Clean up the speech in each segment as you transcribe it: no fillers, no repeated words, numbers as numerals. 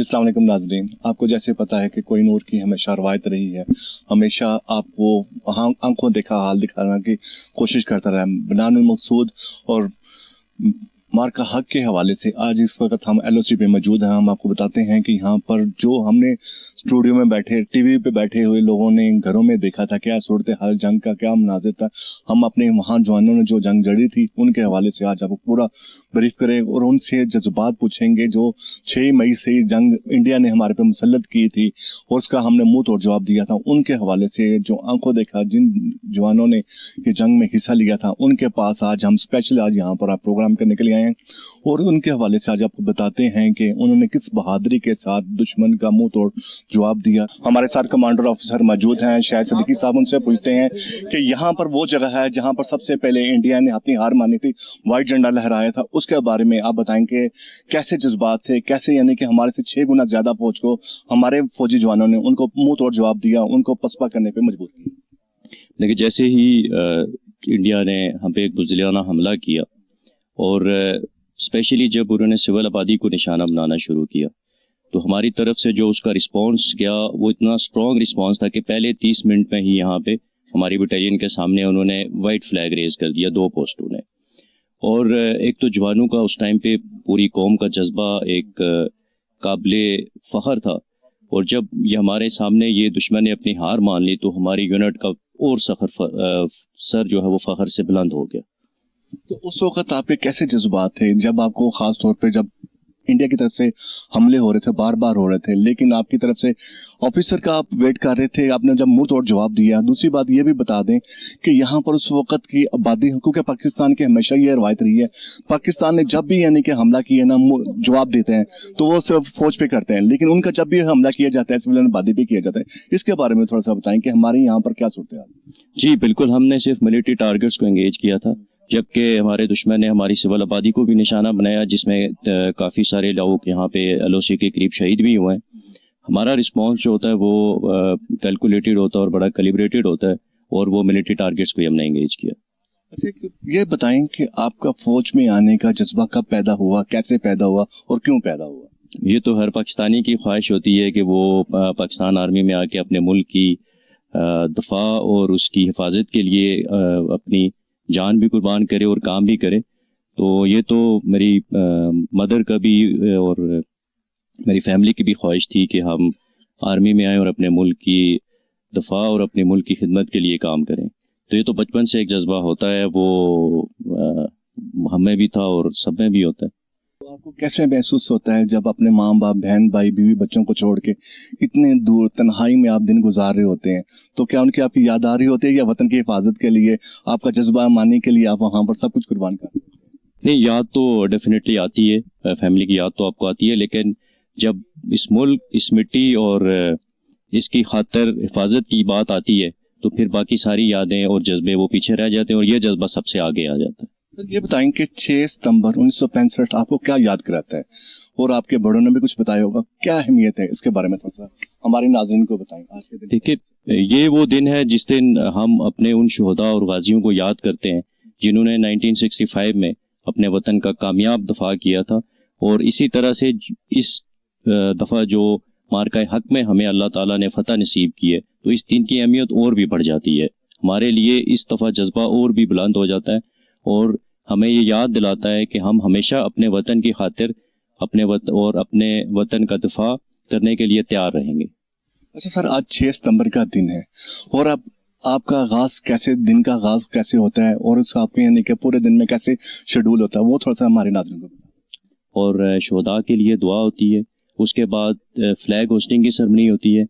अस्सलाम वालेकुम नाज़रीन, आपको जैसे पता है कि कोई नूर की हमेशा रवायत रही है, हमेशा आपको आंखों देखा हाल दिखाने की कोशिश करता रहा है। बनानुल मकसूद और मार्का हक के हवाले से आज इस वक्त हम LOC पे मौजूद हैं। हम आपको बताते हैं कि यहाँ पर जो हमने स्टूडियो में बैठे टीवी पे बैठे हुए लोगों ने घरों में देखा था, क्या सूरत हाल जंग का क्या मनाजिर था, हम अपने वहाँ जवानों ने जो जंग जड़ी थी उनके हवाले से आज आपको पूरा ब्रीफ करें और उनसे जज्बात पूछेंगे। जो 6 मई से जंग इंडिया ने हमारे पे मुसल्लत की थी और उसका हमने मुंह तोड़ जवाब दिया था, उनके हवाले से जो आंखों देखा जिन जवानों ने ये जंग में हिस्सा लिया था उनके पास आज हम स्पेशल आज यहाँ पर आप प्रोग्राम करने के लिए आए हैं और उनके हवाले से आज आपको बताते हैं कि उन्होंने किस बहादुरी के साथ दुश्मन का मुंह तोड़ जवाब दिया। हमारे साथ कमांडर ऑफिसर मौजूद हैं शाहिद सिद्दीकी साहब, उनसे पूछते हैं कि यहाँ पर वो जगह है जहाँ पर सबसे पहले इंडिया ने अपनी हार मानी थी, व्हाइट झंडा लहराया था, उसके बारे में आप बताएंगे कैसे जज्बात थे, कैसे यानी कि हमारे से 6 गुना ज्यादा फौज को हमारे फौजी जवानों ने उनको मुंह तोड़ जवाब दिया, उनको पसपा करने पर मजबूर किया। देखिए, जैसे ही इंडिया ने हम पे एक बुज़दिलाना हमला किया और स्पेशली जब उन्होंने सिविल आबादी को निशाना बनाना शुरू किया तो हमारी तरफ से जो उसका रिस्पांस गया वो इतना स्ट्रॉन्ग रिस्पांस था कि पहले 30 मिनट में ही यहाँ पे हमारी बटालियन के सामने उन्होंने वाइट फ्लैग रेज कर दिया 2 पोस्टों ने। और एक तो जवानों का उस टाइम पे पूरी कौम का जज्बा एक काबिले फ़ख्र था और जब ये हमारे सामने ये दुश्मन ने अपनी हार मान ली तो हमारी यूनिट का और सर जो है वो फ़ख्र से बुलंद हो गया। तो उस वक्त आपके कैसे जज्बात थे जब आपको खास तौर पे जब इंडिया की तरफ से हमले हो रहे थे, बार बार हो रहे थे, लेकिन आपकी तरफ से ऑफिसर का आप वेट कर रहे थे, आपने जब मुंह तोड़ जवाब दिया। दूसरी बात ये भी बता दें कि यहाँ पर उस वक्त की आबादी, क्योंकि पाकिस्तान की हमेशा ये रवायत रही है, पाकिस्तान ने जब भी यानी कि हमला किया ना जवाब देते हैं तो वो सिर्फ फौज पे करते हैं, लेकिन उनका जब भी हमला किया जाता है सिविलियन आबादी पे किया जाता है। इसके बारे में थोड़ा सा बताएं कि हमारे यहाँ पर क्या सूरत है। जी बिल्कुल, हमने सिर्फ मिलिट्री टारगेट्स को एंगेज किया था, जबकि हमारे दुश्मन ने हमारी सिविल आबादी को भी निशाना बनाया जिसमें काफ़ी सारे लोग यहाँ पे LOC के करीब शहीद भी हुए हैं। हमारा रिस्पांस जो होता है वो कैलकुलेटेड होता है और बड़ा कैलिब्रेटेड होता है और वो मिलिट्री टारगेट्स को ही हमने एंगेज किया। अच्छा, ये बताएं कि आपका फौज में आने का जज्बा कब पैदा हुआ, कैसे पैदा हुआ और क्यों पैदा हुआ? ये तो हर पाकिस्तानी की ख्वाहिश होती है कि वो पाकिस्तान आर्मी में आके अपने मुल्क की दफा और उसकी हिफाजत के लिए अपनी जान भी कुर्बान करे और काम भी करे। तो ये तो मेरी मदर का भी और मेरी फैमिली की भी ख्वाहिश थी कि हम आर्मी में आएँ और अपने मुल्क की दफा और अपने मुल्क की खिदमत के लिए काम करें। तो ये तो बचपन से एक जज्बा होता है, वो हमें भी था और सब में भी होता है। तो आपको कैसे महसूस होता है जब अपने माँ बाप, बहन भाई, बीवी बच्चों को छोड़ के इतने दूर तन्हाई में आप दिन गुजार रहे होते हैं, तो क्या उनकी आपकी याद आ रही होती है या वतन की हिफाजत के लिए, आपका जज्बा मानने के लिए आप वहाँ पर सब कुछ कुर्बान कर रहे हैं? नहीं, याद तो डेफिनेटली आती है, फैमिली की याद तो आपको आती है, लेकिन जब इस मुल्क, इस मिट्टी और इसकी खातिर हिफाजत की बात आती है तो फिर बाकी सारी यादें और जज्बे वो पीछे रह जाते हैं और ये जज्बा सबसे आगे आ जाता है। सर ये बताएं कि 6 सितंबर 1965 आपको क्या याद कराता है और आपके बड़ों ने भी कुछ बताया होगा, क्या अहमियत है, इसके बारे में थोड़ा सा हमारे नाज़रीन को बताएं आज के दिन। देखिए, ये वो दिन है जिस दिन हम अपने उन शुहदा और गाजियों को याद करते हैं जिन्होंने 1965 में अपने वतन का कामयाब दफा किया था और इसी तरह से इस दफ़ा जो मार्का हक में हमें अल्लाह ताला ने फतह नसीब की है तो इस दिन की अहमियत और भी बढ़ जाती है। हमारे लिए इस दफ़ा जज्बा और भी बुलंद हो जाता है और हमें ये याद दिलाता है कि हम हमेशा अपने वतन की खातिर अपने वतन का दफा करने के लिए तैयार रहेंगे। अच्छा सर, आज 6 सितंबर का दिन है और अब आपका आगाज कैसे, दिन का आगाज कैसे होता है और उस आपके यानी कि पूरे दिन में कैसे शेड्यूल होता है, वो थोड़ा सा हमारे नाज़रीन को बताएं। और शुहदा के लिए दुआ होती है, उसके बाद फ्लैग होस्टिंग की सेरेमनी होती है,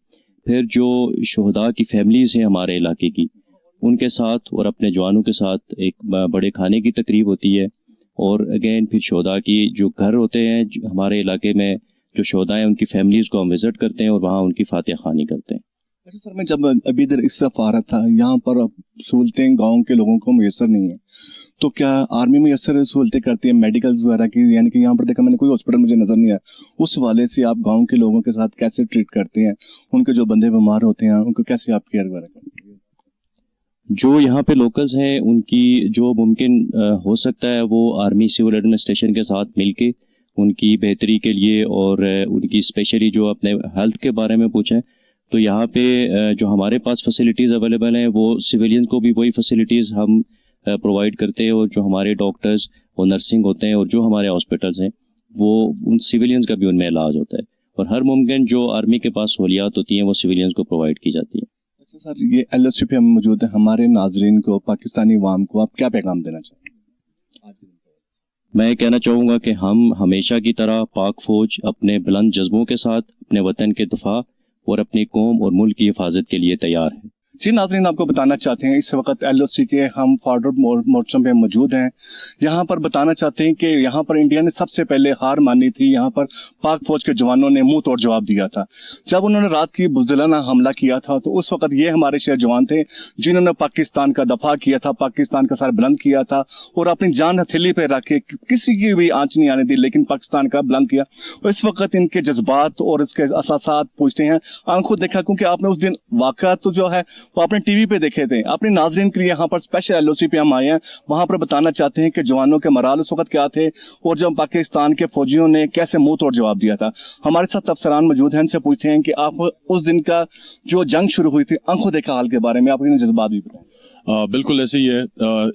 फिर जो शुहदा की फैमिलीज हैं हमारे इलाके की उनके साथ और अपने जवानों के साथ एक बड़े खाने की तकरीब होती है और अगेन फिर शुहदा की जो घर होते हैं हमारे इलाके में, जो शुहदा हैं उनकी फैमिलीज़ को हम विज़िट करते हैं और वहाँ उनकी फातिहा खानी करते हैं। अच्छा सर, मैं जब अभी इधर इस तरफ आ रहा था, यहाँ पर सहूलतें गाँव के लोगों को मैसर नहीं है, तो क्या आर्मी मैसर सहूलतें करती है मेडिकल्स वगैरह की? यानी कि यहाँ पर देखा मैंने कोई हॉस्पिटल मुझे नजर नहीं आया। उस वाले से आप गाँव के लोगों के साथ कैसे ट्रीट करते हैं, उनके जो बंदे बीमार होते हैं उनको कैसे आप केयर वगैरह करते हैं? जो यहाँ पे लोकल्स हैं उनकी जो मुमकिन हो सकता है वो आर्मी सिविल एडमिनिस्ट्रेशन के साथ मिलके ان کی بہتری کے لیے اور ان کی اسپیشلی جو اپنے ہیلتھ کے بارے میں پوچھیں تو یہاں پہ جو ہمارے پاس فیسلٹیز اویلیبل ہیں وہ سویلین کو بھی وہی فیسلٹیز ہم پرووائڈ کرتے ہیں, اور جو ہمارے ڈاکٹرز اور نرسنگ ہوتے ہیں اور جو ہمارے ہاسپٹلز ہیں وہ ان سویلینز کا بھی ان میں علاج ہوتا ہے, اور ہر ممکن جو آرمی کے پاس سہولیات ہوتی ہیں وہ سویلینز کو پرووائڈ کی جاتی ہیں. اچھا سر, یہ ایل او سی پہ ہم موجود ہیں, ہمارے ناظرین کو, پاکستانی عوام کو آپ کیا پیغام دینا چاہیں گے؟ میں کہنا چاہوں گا کہ ہم ہمیشہ کی طرح پاک فوج اپنے بلند جذبوں کے ساتھ اپنے وطن کے دفاع اور اپنی قوم اور ملک کی حفاظت کے لیے تیار ہیں. جی ناظرین, آپ کو بتانا چاہتے ہیں اس وقت ایل او سی کے ہم فارورڈ مورچم پہ موجود ہیں. یہاں پر بتانا چاہتے ہیں کہ یہاں پر انڈیا نے سب سے پہلے ہار مانی تھی, یہاں پر پاک فوج کے جوانوں نے منہ توڑ جواب دیا تھا. جب انہوں نے رات کی بزدلانہ حملہ کیا تھا تو اس وقت یہ ہمارے شہر جوان تھے جنہوں نے پاکستان کا دفاع کیا تھا, پاکستان کا سر بلند کیا تھا اور اپنی جان ہتھیلی پہ رکھ کے کسی کی بھی آنچ نہیں آنے دی, لیکن پاکستان کا بلند کیا. اس وقت ان کے جذبات اور اس کے اساسات پوچھتے ہیں آنکھوں دیکھا, کیونکہ آپ نے اس دن واقعات تو جو ہے وہ اپنے ٹی وی پہ دیکھے تھے. اپنے ناظرین کے لیے یہاں پر اسپیشل ایل او سی پہ ہم آئے ہیں, وہاں پر بتانا چاہتے ہیں کہ جوانوں کے مرال اس وقت کیا تھے اور جب پاکستان کے فوجیوں نے کیسے منہ توڑ جواب دیا تھا. ہمارے ساتھ افسران موجود ہیں, ان سے پوچھتے ہیں کہ آپ اس دن کا جو جنگ شروع ہوئی تھی آنکھوں دیکھا حال کے بارے میں آپ کے جذبات بھی بتائیں. بالکل ایسے ہی ہے.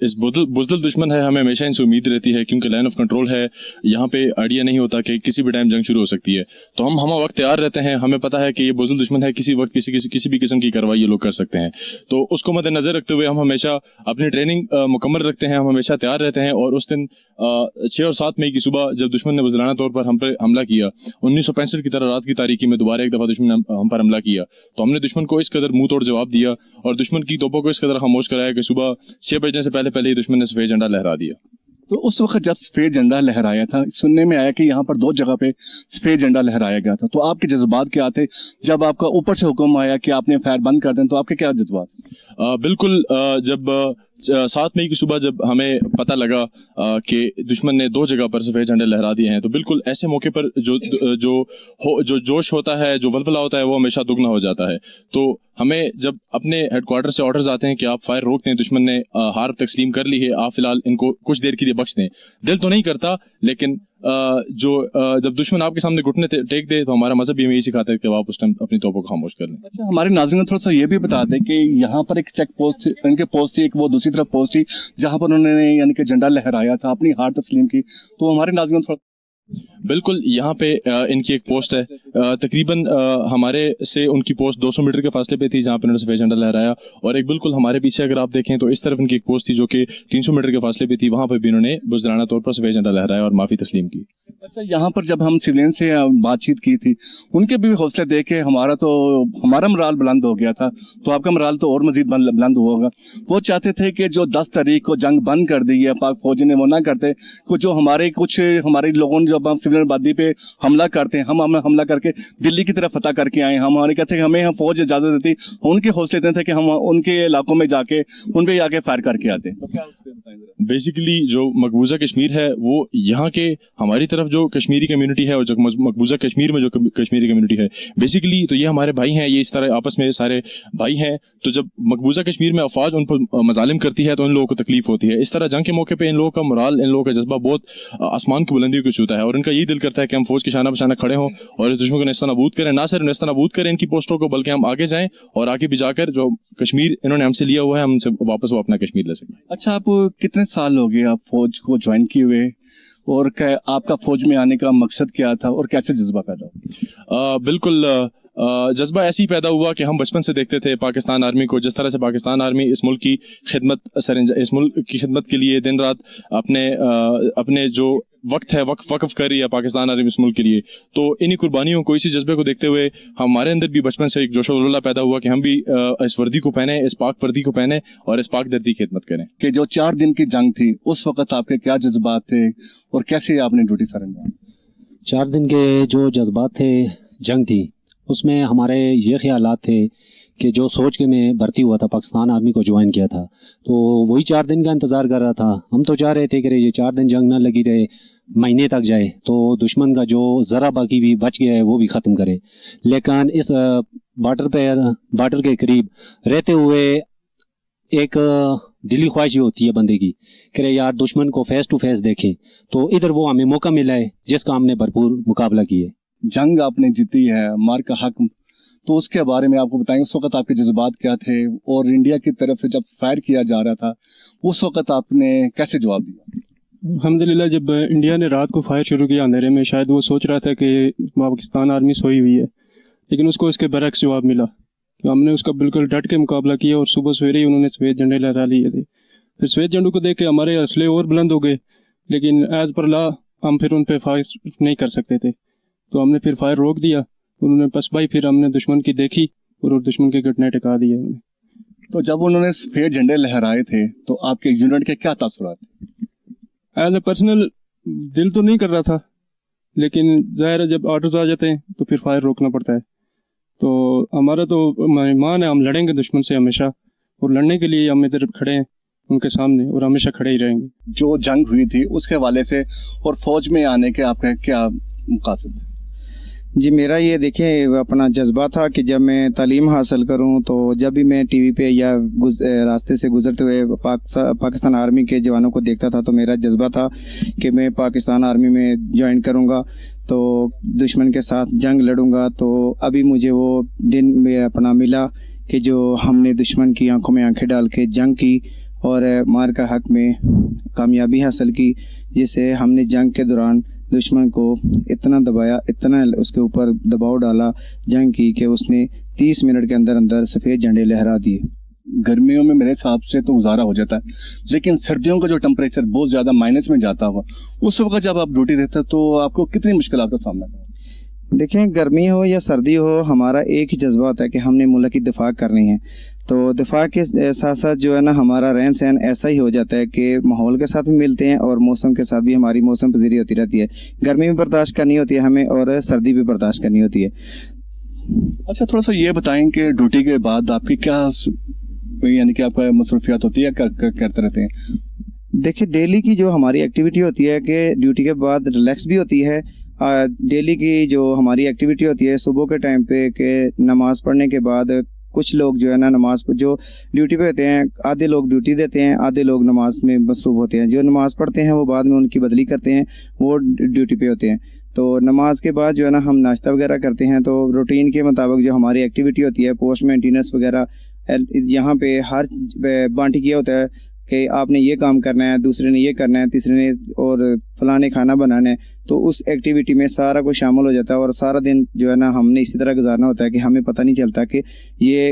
اس بزدل دشمن ہے, ہمیں ہمیشہ ان سے امید رہتی ہے کیونکہ لائن آف کنٹرول ہے, یہاں پہ آئیڈیا نہیں ہوتا کہ کسی بھی ٹائم جنگ شروع ہو سکتی ہے, تو ہم وقت تیار رہتے ہیں. ہمیں پتہ ہے کہ یہ بزدل دشمن ہے, کسی وقت کسی بھی قسم کی کارروائی یہ لوگ کر سکتے ہیں, تو اس کو مد نظر رکھتے ہوئے ہم ہمیشہ اپنی ٹریننگ مکمل رکھتے ہیں, ہم ہمیشہ تیار رہتے ہیں. اور اس دن 6 اور 7 مئی کی صبح جب دشمن نے بزدلانہ طور پر ہم پر حملہ کیا, 1965 کی طرح رات کی تاریکی میں دوبارہ ایک دفعہ دشمن نے ہم پر حملہ کیا, تو ہم نے دشمن کو اس قدر منہ توڑ جواب دیا اور دشمن کی توپوں کو اس قدر خاموش کرایا کہ صبح 6 بجنے سے پہلے ہی دشمن نے سفید جھنڈا لہرا دیا. تو اس وقت جب سفید جھنڈا لہرایا تھا, سننے میں آیا کہ یہاں پر 2 جگہ پہ سفید جھنڈا لہرایا گیا تھا, تو آپ کے جذبات کیا تھے جب آپ کا اوپر سے حکم آیا کہ آپ نے فائر بند کر دیں, تو آپ کے کیا جذبات؟ بالکل, جب 7 مئی کی صبح جب ہمیں پتہ لگا کہ دشمن نے 2 جگہ پر سفید جھنڈے لہرا دیے ہیں, تو بالکل ایسے موقع پر جو جوش ہوتا ہے, جو ولولہ ہوتا ہے, وہ ہمیشہ دگنا ہو جاتا ہے. تو ہمیں جب اپنے ہیڈ کوارٹر سے آرڈرز آتے ہیں کہ آپ فائر روک دیں, دشمن نے ہار تسلیم کر لی ہے, آپ فی الحال ان کو کچھ دیر کے لیے بخش دیں, دل تو نہیں کرتا, لیکن جب دشمن آپ کے سامنے گھٹنے ٹیک دے تو ہمارا مذہب بھی ہمیں یہی سکھاتا ہے کہ آپ اس ٹائم اپنی توپوں کو خاموش کر لیں. اچھا, ہمارے ناظرین تھوڑا سا یہ بھی بتا دیں کہ یہاں پر ایک چیک پوسٹ تھی, ان کے پوسٹ تھی, ایک وہ دوسری طرف پوسٹ تھی جہاں پر انہوں نے یعنی کہ جھنڈا لہرایا تھا, اپنی ہار تسلیم کی, تو ہمارے ناظرین تھوڑا. بالکل, یہاں پہ ان کی ایک پوسٹ ہے, تقریباً ہمارے سے ان کی پوسٹ 200 میٹر کے فاصلے پہ تھی جہاں پہ انہوں نے سفید جھنڈا لہرایا, اور ایک بالکل ہمارے پیچھے اگر آپ دیکھیں تو اس طرف ان کی ایک پوسٹ تھی جو کہ 300 میٹر کے فاصلے پہ تھی, وہاں پہ بھی انہوں نے بزدلانہ طور پر سفید جھنڈا لہرایا اور معافی تسلیم کی. اچھا, یہاں پر جب ہم سویلین سے بات چیت کی تھی, ان کے بھی حوصلے دیکھ کے ہمارا مرال بلند ہو گیا تھا, تو آپ کا مرال تو اور مزید بلند ہوگا. وہ چاہتے تھے کہ جو 10 تاریخ کو جنگ بند کر دی ہے پاک فوج نے, وہ نہ کرتے, جو ہمارے لوگوں نے جب ہم سویلین آبادی پہ حملہ کرتے ہیں, ہم حملہ کر کے دلی کی طرف فتح کر کے آئے, ہمارے کہتے ہیں کہ ہمیں فوج اجازت دیتی, ان کے حوصلے دیتے تھے کہ ہم ان کے علاقوں میں جا کے ان پہ آگے فائر کر کے آتے. بیسیکلی جو مقبوضہ کشمیر ہے وہ یہاں کے ہماری طرف جو کشمیری کمیونٹی ہے اور جو مقبوضہ کشمیر میں جو کشمیری کمیونٹی ہے, بیسیکلی تو یہ ہمارے بھائی ہیں, یہ اس طرح آپس میں سارے بھائی ہیں. تو جب مقبوضہ کشمیر میں افواج ان پر مظالم کرتی ہے تو ان لوگوں کو تکلیف ہوتی ہے. اس طرح جنگ کے موقع پہ ان لوگوں کا مرال, ان لوگوں کا جذبہ بہت آسمان کی بلندیوں کو چھوتا ہے, اور ان کا یہ دل کرتا ہے کہ ہم فوج کے شانہ بشانہ کھڑے ہوں اور اس دشمن کو نیستہ نابود کریں. نہ صرف نیستہ نابود کریں ان کی پوسٹوں کو, بلکہ ہم آگے جائیں اور آگے بھی جا کر جو کشمیر انہوں نے ہم سے لیا ہوا ہے, ہم سے واپس وہ اپنا کشمیر لے سکیں. اچھا, آپ کتنے سال ہو گئے آپ فوج کو جوائن کیے ہوئے, اور آپ کا فوج میں آنے کا مقصد کیا تھا اور کیسے جذبہ پیدا ہوا؟ بالکل, جذبہ ایسے ہی پیدا ہوا کہ ہم بچپن سے دیکھتے تھے پاکستان آرمی کو, جس طرح سے پاکستان آرمی اس ملک کی خدمت کے لیے دن رات اپنے جو وقت ہے وقف کر رہی ہے پاکستان آرمی اس ملک کے لیے. تو انہی قربانیوں کو, اسی جذبے کو دیکھتے ہوئے ہمارے اندر بھی بچپن سے ایک جوش و ولولہ پیدا ہوا کہ ہم بھی اس وردی کو پہنیں, اس پاک وردی کو پہنیں اور اس پاک دھرتی کی خدمت کریں. کہ جو 4 دن کی جنگ تھی اس وقت آپ کے کیا جذبات تھے اور کیسے آپ نے ڈیوٹی سر انجام؟ 4 دن کے جو جذبات تھے, جنگ تھی, اس میں ہمارے یہ خیالات تھے کہ جو سوچ کے میں بھرتی ہوا تھا, پاکستان آرمی کو جوائن کیا تھا, تو وہی 4 دن کا انتظار کر رہا تھا. ہم تو چاہ رہے تھے کہ یہ 4 دن جنگ نہ لگی رہے, مہینے تک جائے تو دشمن کا جو ذرا باقی بھی بچ گیا ہے وہ بھی ختم کرے. لیکن اس بارڈر کے قریب رہتے ہوئے ایک दिली ख्वाहिश होती है बंदे की कि रे यार दुश्मन को फेस टू फेस देखें, तो इधर वो हमें मौका मिला है जिसका हमने भरपूर मुकाबला किया। जंग आपने जीती है, मार का हक, तो उसके बारे में आपको बताएंगे उस वक्त आपके जज्बात क्या थे, और इंडिया की तरफ से जब फायर किया जा रहा था उस वक्त आपने कैसे जवाब दिया? अल्हम्दुलिल्लाह जब इंडिया ने रात को फायर शुरू किया अंधेरे में, शायद वो सोच रहा था कि पाकिस्तान आर्मी सोई हुई है, लेकिन उसको इसके बरक्स जवाब मिला। तो हमने उसका बिल्कुल डट के मुकाबला किया और सुबह सवेरे ही उन्होंने सफ़ेद झंडे लहरा लिए थे। फिर सफ़ेद झंडों को देख के हमारे हौसले और बुलंद हो गए, लेकिन एज़ पर ला हम फिर उन पर फायर नहीं कर सकते थे, तो हमने फिर फायर रोक दिया। उन्होंने पसबाई फिर हमने दुश्मन की देखी और दुश्मन के घटने टिका दिए उन्हें। तो जब उन्होंने सफेद झंडे लहराए थे तो आपके यूनिट के क्या तासुरात थे? एज ए पर्सनल दिल तो नहीं कर रहा था, लेकिन ज़ाहिर है जब ऑर्डर्स आ जाते हैं तो फिर फायर रोकना पड़ता है। तो हमारा तो ईमान है, हम लड़ेंगे दुश्मन से हमेशा, और लड़ने के लिए हम इधर खड़े हैं उनके सामने और हमेशा खड़े ही रहेंगे। जो जंग हुई थी उसके हवाले से और फौज में आने के आपका क्या मकासद थे? जी मेरा ये देखें अपना जज्बा था कि जब मैं तालीम हासिल करूं तो जब भी मैं टीवी पे या रास्ते से गुजरते हुए पाकिस्तान आर्मी के जवानों को देखता था तो मेरा जज्बा था कि मैं पाकिस्तान आर्मी में ज्वाइन करूंगा, तो दुश्मन के साथ जंग लड़ूंगा। तो अभी मुझे वो दिन में अपना मिला कि जो हमने दुश्मन की आंखों में आंखें डाल के जंग की और मार का हक में कामयाबी हासिल की, जिससे हमने जंग के दौरान दुश्मन को इतना दबाया, इतना उसके ऊपर दबाव डाला जंग की कि उसने 30 मिनट के अंदर अंदर सफ़ेद झंडे लहरा दिए। गर्मियों में मेरे हिसाब से तो गुजारा हो जाता है, लेकिन सर्दियों का जो टेम्परेचर बहुत ज़्यादा माइनस में जाता हुआ, उस वक्त जब आप ड्यूटी देते तो आपको कितनी मुश्किलात का सामना करना? देखें गर्मी हो या सर्दी हो, हमारा एक ही जज्बा होता है कि हमने मुल्क की दिफा करनी है। तो दिफा के साथ साथ जो है ना हमारा रहन सहन ऐसा ही हो जाता है कि माहौल के साथ भी मिलते हैं और मौसम के साथ भी हमारी मौसम पजीरी होती रहती है। गर्मी भी बर्दाश्त करनी होती है हमें और सर्दी भी बर्दाश्त करनी होती है। अच्छा, थोड़ा सा ये बताएं कि ड्यूटी के बाद आपकी क्या यानी कि आपका मसरूफियात होती है, करते रहते हैं? देखिए डेली की जो हमारी एक्टिविटी होती है कि ड्यूटी के बाद रिलैक्स भी होती है। डेली की जो हमारी एक्टिविटी होती है सुबह के टाइम पे कि नमाज़ पढ़ने के बाद कुछ लोग जो है ना नमाज जो ड्यूटी पे होते हैं, आधे लोग ड्यूटी देते हैं, आधे लोग नमाज में मसरूफ़ होते हैं। जो नमाज़ पढ़ते हैं वो बाद में उनकी बदली करते हैं, वो ड्यूटी पे होते हैं। तो नमाज के बाद जो है ना हम नाश्ता वगैरह करते हैं। तो रूटीन के मुताबिक जो हमारी एक्टिविटी होती है, पोस्ट मेंटेनेंस वगैरह, यहाँ पे हर बांटी किया होता है कि आपने ये काम करना है, दूसरे ने ये करना है, तीसरे ने और फलाने खाना बनाना है। तो उस एक्टिविटी में सारा कुछ शामिल हो जाता है और सारा दिन जो है ना हमने इसी तरह गुजारना होता है कि हमें पता नहीं चलता कि ये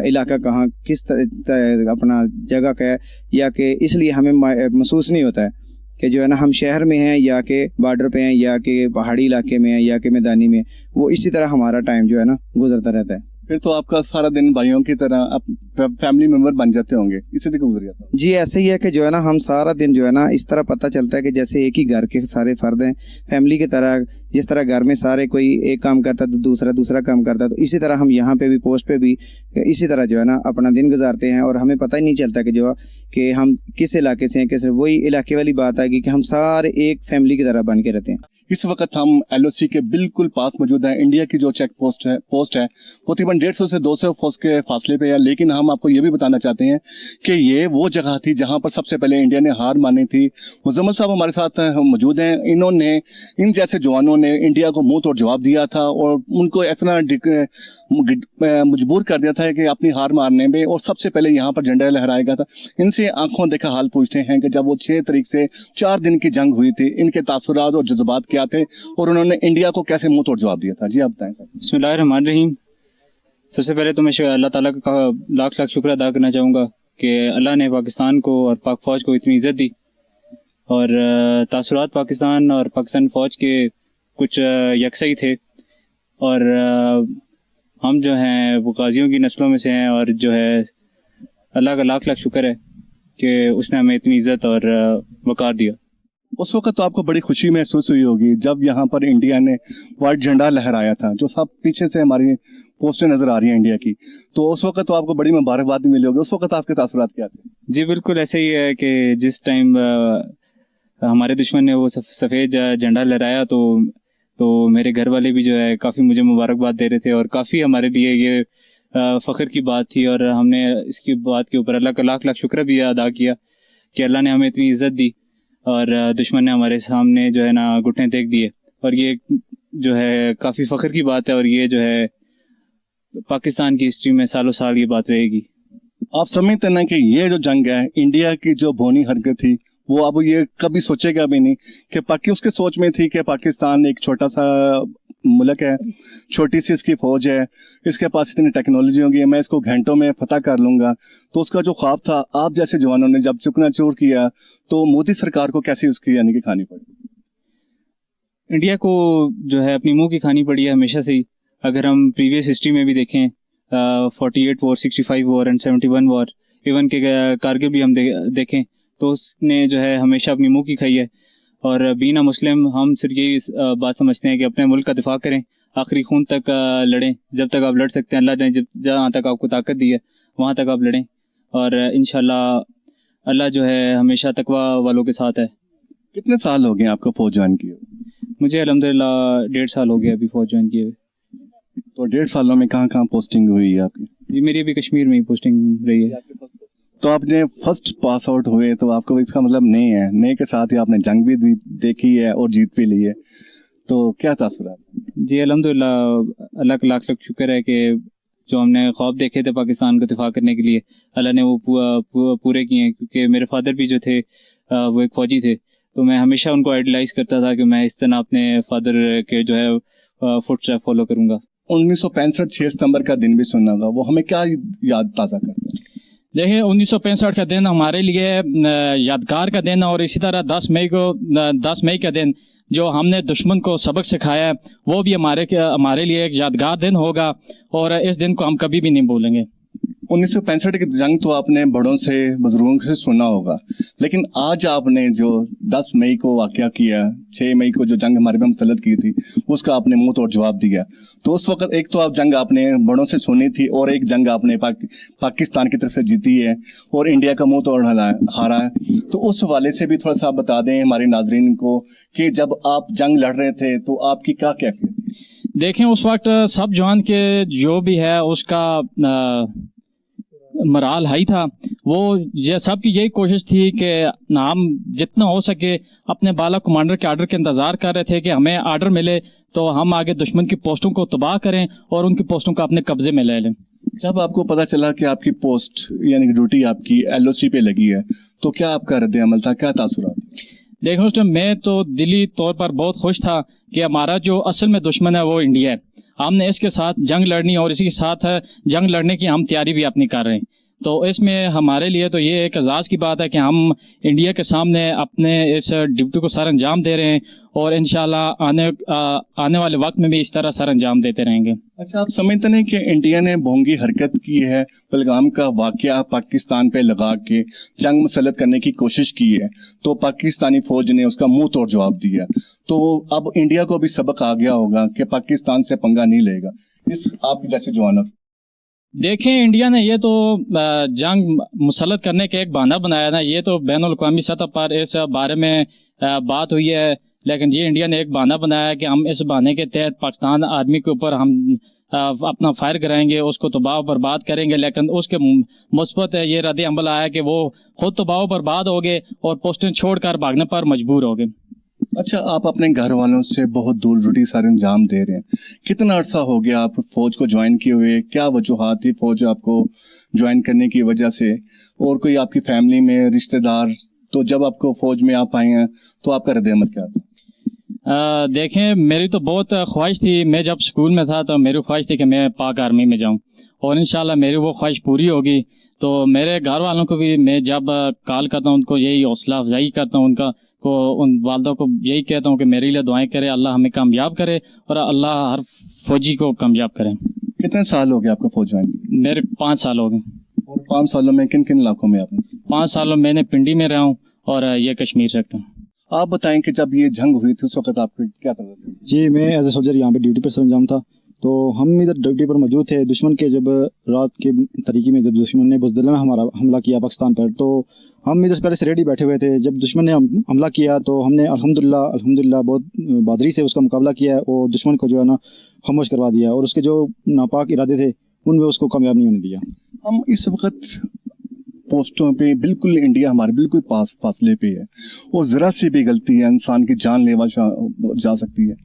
इलाका कहाँ किस अपना जगह का है, या कि इसलिए हमें महसूस नहीं होता है कि जो है ना हम शहर में हैं या कि बॉर्डर पे हैं या कि पहाड़ी इलाके में हैं या कि मैदानी में। वो इसी तरह हमारा टाइम जो है ना गुजरता रहता है। फिर तो आपका सारा दिन भाइयों की तरह आप फैमिली मेंबर बन जाते होंगे, इसी तरह गुजर जाता है? जी ऐसे ही है कि जो है ना हम सारा दिन जो है ना इस तरह पता चलता है कि जैसे एक ही घर के सारे फर्द हैं, फैमिली की तरह। जिस तरह घर में सारे कोई एक काम करता है तो दूसरा काम करता है, तो इसी तरह हम यहाँ पे भी पोस्ट पे भी इसी तरह जो है ना अपना दिन गुजारते हैं और हमें पता ही नहीं चलता कि हम किस इलाके से हैं, कैसे। वही इलाके वाली बात आएगी कि हम सारे एक फैमिली की तरह बन के रहते हैं। इस वक्त हम LOC के बिल्कुल पास मौजूद हैं। इंडिया की जो चेक पोस्ट है वो तकरीबन 150 से 200 फौज के फासले पे है, लेकिन हम आपको ये भी बताना चाहते हैं कि ये वो जगह थी जहां पर सबसे पहले इंडिया ने हार मानी थी। मुजम्मल साहब हमारे साथ मौजूद हैं। इन्होंने इन जैसे जवानों ने इंडिया को मुंह तोड़ जवाब दिया था और उनको ऐसा मजबूर कर दिया था कि अपनी हार मारने में, और सबसे पहले यहाँ पर झंडा लहराया गया था। इनसे आंखों देखा हाल पूछते हैं कि जब वो 6 तारीख से 4 दिन की जंग हुई थी, इनके तासुरात और जज्बात क्या थे और उन्होंने इंडिया को कैसे मुंह तोड़ जवाब दिया था? जी आप बताएं सर। बिस्मिल्लाहिर्रहमानिर्रहीम। सबसे पहले तो मैं अल्लाह ताला का लाख लाख शुक्र अदा करना चाहूँगा कि अल्लाह ने पाकिस्तान को और पाक फ़ौज को इतनी इज़्ज़त दी, और तासुरात पाकिस्तान और पाकिस्तान फ़ौज के कुछ यकसा ही थे, और हम जो हैं वो गाजियों की नस्लों में से हैं, और जो है अल्लाह का लाख लाख शुक्र है कि उसने हमें इतनी इज़्ज़त और वक़ार दिया। उस वक्त तो आपको बड़ी खुशी महसूस हुई होगी जब यहाँ पर इंडिया ने वाइट झंडा लहराया था, जो सब पीछे से हमारी पोस्टर नजर आ रही है इंडिया की, तो उस वक्त तो आपको बड़ी मुबारकबाद मिली होगी। उस वक्त आपके तासुरात क्या थे? जी बिल्कुल ऐसे ही है कि जिस टाइम हमारे दुश्मन ने वो सफ़ेद झंडा लहराया तो मेरे घर वाले भी जो है काफ़ी मुझे मुबारकबाद दे रहे थे, और काफ़ी हमारे लिए ये फ़ख्र की बात थी, और हमने इसकी बात के ऊपर अल्लाह का लाख लाख शुक्र भी अदा किया कि अल्लाह ने हमें इतनी इज़्ज़त दी और दुश्मन ने हमारे सामने जो है ना घुटने टेक दिए। और ये जो है काफ़ी फ़ख्र की बात है, और ये जो है पाकिस्तान की हिस्ट्री में सालों साल ये बात रहेगी। आप समझते ना कि ये जो जंग है, इंडिया की जो भोनी हरकत थी, वो अब ये कभी सोचेगा भी नहीं कि उसके सोच में थी कि पाकिस्तान एक छोटा सा मुल्क है, छोटी सी इसकी फौज है, इसके पास इतनी टेक्नोलॉजी होगी, मैं इसको घंटों में फतह कर लूंगा। तो उसका जो ख्वाब था, आप जैसे जवानों ने जब चुकनाचूर किया, तो मोदी सरकार को कैसी उसकी यानी कि खानी पड़ी? इंडिया को जो है अपनी मुंह की खानी पड़ी है हमेशा से ही। अगर हम प्रीवियस हिस्ट्री में भी देखें, 48 war, 65 war and 71 war, even के कारगिल भी हम देखें, तो उसने जो है हमेशा अपनी मुंह की खाई है। और बीना मुस्लिम हम सिर्फ यही बात समझते हैं कि अपने मुल्क का दिफा करें, आखिरी खून तक लड़ें, जब तक आप लड़ सकते हैं। अल्लाह ने जहाँ तक आपको ताकत दी है वहाँ तक आप लड़ें, और इंशाल्लाह अल्लाह जो है हमेशा तकवा वालों के साथ है। कितने साल हो गए आपको फौज ज्वाइन किए? मुझे अल्हम्दुलिल्लाह 1.5 साल हो गया अभी फौज ज्वाइन किए हुए। तो 1.5 सालों में कहाँ कहाँ पोस्टिंग हुई है आपकी? जी, मेरी अभी कश्मीर में ही पोस्टिंग रही है। तो आपने फर्स्ट पास आउट हुए, तो आपको इसका मतलब नहीं है, नहीं के साथ ही आपने जंग भी देखी है और जीत भी ली है, तो क्या तासुरात? जी अल्हम्दुलिल्लाह, अल्लाह का लाख लाख शुक्र है कि जो हमने ख्वाब देखे थे पाकिस्तान को दिफा करने के लिए, अल्लाह ने वो पूरे किए हैं। क्योंकि मेरे फादर भी जो थे वो एक फ़ौजी थे, तो मैं हमेशा उनको आइडलाइज करता था कि मैं इस तरह अपने फादर के जो है फुट स्टेप फॉलो करूँगा। 1965 6 सितंबर का दिन भी सुनना होगा, वो हमें क्या याद ताज़ा करता है? देखिए, 1965 का दिन हमारे लिए यादगार का दिन, और इसी तरह 10 मई का दिन जो हमने दुश्मन को सबक सिखाया है, वो भी हमारे लिए एक यादगार दिन होगा, और इस दिन को हम कभी भी नहीं भूलेंगे। 1965 की जंग तो आपने बड़ों से, बुजुर्गों से सुना होगा, लेकिन आज आपने जो 10 मई को वाक़या किया, 6 मई को जो जंग हमारे पे मुसल्लत की थी, उसका आपने मुंह तोड़ जवाब दिया। तो उस वक्त एक तो आप जंग आपने बड़ों से सुनी थी, और एक जंग आपने पाकिस्तान की तरफ से जीती है और इंडिया का मुंह तोड़ हारा है। तो उस हवाले से भी थोड़ा सा बता दें हमारे नाजरीन को कि जब आप जंग लड़ रहे थे तो आपकी क्या कैफियत थी? देखें, उस वक्त सब जवान के जो भी है उसका मराल हाई था। वो ये सबकी यही कोशिश थी कि हम जितना हो सके अपने बाला कमांडर के आर्डर के इंतज़ार कर रहे थे कि हमें आर्डर मिले तो हम आगे दुश्मन की पोस्टों को तबाह करें और उनकी पोस्टों को अपने कब्जे में ले लें। जब आपको पता चला कि आपकी पोस्ट यानी कि ड्यूटी आपकी LOC पे लगी है, तो क्या आपका रद्द अमल था, क्या तासुरात? देखो, उस टाइम मैं तो दिली तौर पर बहुत खुश था कि हमारा जो असल में दुश्मन है वो इंडिया है। हमने इसके साथ जंग लड़नी और इसी के साथ जंग लड़ने की हम तैयारी भी अपनी कर रहे हैं। तो इसमें हमारे लिए तो ये एक एजाज़ की बात है कि हम इंडिया के सामने अपने इस ड्यूटी को सर अंजाम दे रहे हैं, और इंशाल्लाह आने वाले वक्त में भी इस तरह सर अंजाम देते रहेंगे। अच्छा, आप समझते नहीं कि इंडिया ने भोंगी हरकत की है, पहलगाम का वाकया पाकिस्तान पे लगा के जंग मुसल्लत करने की कोशिश की है, तो पाकिस्तानी फौज ने उसका मुंह तोड़ जवाब दिया। तो अब इंडिया को भी सबक आ गया होगा कि पाकिस्तान से पंगा नहीं लेगा। इस आप जैसे जवानों, देखें, इंडिया ने ये तो जंग मुसल्लत करने के एक बहाना बनाया ना, ये तो बैनुल अक़वामी सतह पर इस बारे में बात हुई है, लेकिन ये इंडिया ने एक बहाना बनाया है कि हम इस बहाने के तहत पाकिस्तान आर्मी के ऊपर हम अपना फायर कराएंगे, उसको तबाह बर्बाद करेंगे। लेकिन उसके मुस्बत ये रद्द अमल आया कि वो खुद तबाह बर्बाद हो गए और पोस्टें छोड़कर भागने पर मजबूर हो गए। अच्छा, आप अपने घर वालों से बहुत दूर ड्यूटी सारे अंजाम दे रहे हैं, कितना अरसा हो गया आप फौज को ज्वाइन किए हुए? क्या वजूहात थी फौज आपको ज्वाइन करने की वजह से, और कोई आपकी फैमिली में रिश्तेदार? तो जब आपको फौज में आप आए हैं तो आपका रद्द अमल क्या था? देखें, मेरी तो बहुत ख्वाहिश थी। मैं जब स्कूल में था तो मेरी ख्वाहिश थी कि मैं पाक आर्मी में जाऊं, और इंशाल्लाह मेरी वो ख्वाहिश पूरी होगी। तो मेरे घर वालों को भी मैं जब कॉल करता हूं उनको यही हौसला अफजाई करता हूं, उन वालदा को यही कहता हूं कि मेरे लिए दुआएं करे, अल्लाह हमें कामयाब करे और अल्लाह हर फौजी को कामयाब करे। कितने साल हो गए आपको फौज ज्वाइन? मेरे 5 साल हो गए। और 5 सालों में किन किन इलाकों में आपने? 5 सालों मैंने पिंडी में रहा हूँ और ये कश्मीर सेक्टर। आप बताएं कि जब ये जंग हुई थी उस वक्त आपको क्या था? जी, मैं एज ए सोल्जर यहाँ पे ड्यूटी पर सरंजाम था, तो हम इधर ड्यूटी पर मौजूद थे। दुश्मन के जब रात के तरीके में जब दुश्मन ने बुज़दिल में हमारा हमला किया पाकिस्तान पर, तो हम इधर पहले से रेडी बैठे हुए थे। जब दुश्मन ने हमला किया तो हमने अल्हम्दुलिल्लाह बहुत बहादुरी से उसका मुकाबला किया और दुश्मन को जो है ना खामोश करवा दिया, और उसके जो नापाक इरादे थे उनमें उसको कामयाब नहीं होने दिया। हम इस वक्त पोस्टों पे बिल्कुल इंडिया हमारे बिल्कुल पास फासले पे है और ज़रा सी भी गलती है इंसान की जानलेवा जा सकती है।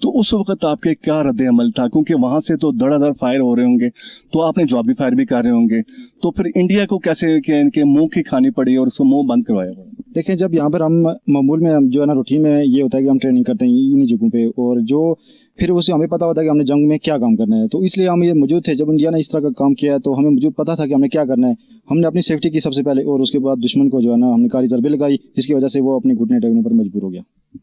तो उस वक्त आपके क्या रद्द अमल था, क्योंकि वहाँ से तो धड़ाधड़ फायर हो रहे होंगे, तो आपने जवाबी फायर भी कर रहे होंगे, तो फिर इंडिया को कैसे कि इनके मुंह की खानी पड़ी और उसको मुंह बंद करवाया पड़ा? देखें, जब यहाँ पर हम मामूल में हम जो है ना रूटीन में ये होता है कि हम ट्रेनिंग करते हैं इन्हीं जगहों पे, और जो फिर उससे हमें पता होता है कि हमने जंग में क्या काम करना है, तो इसलिए हम ये मौजूद थे। जब इंडिया ने इस तरह का काम किया तो हमें मौजूद पता था कि हमने क्या करना है। हमने अपनी सेफ्टी की सबसे पहले, और उसके बाद दुश्मन को जो है ना हमने कारी ज़रबे लगाई, जिसकी वजह से वो अपने घुटने टेकने पर मजबूर हो गया।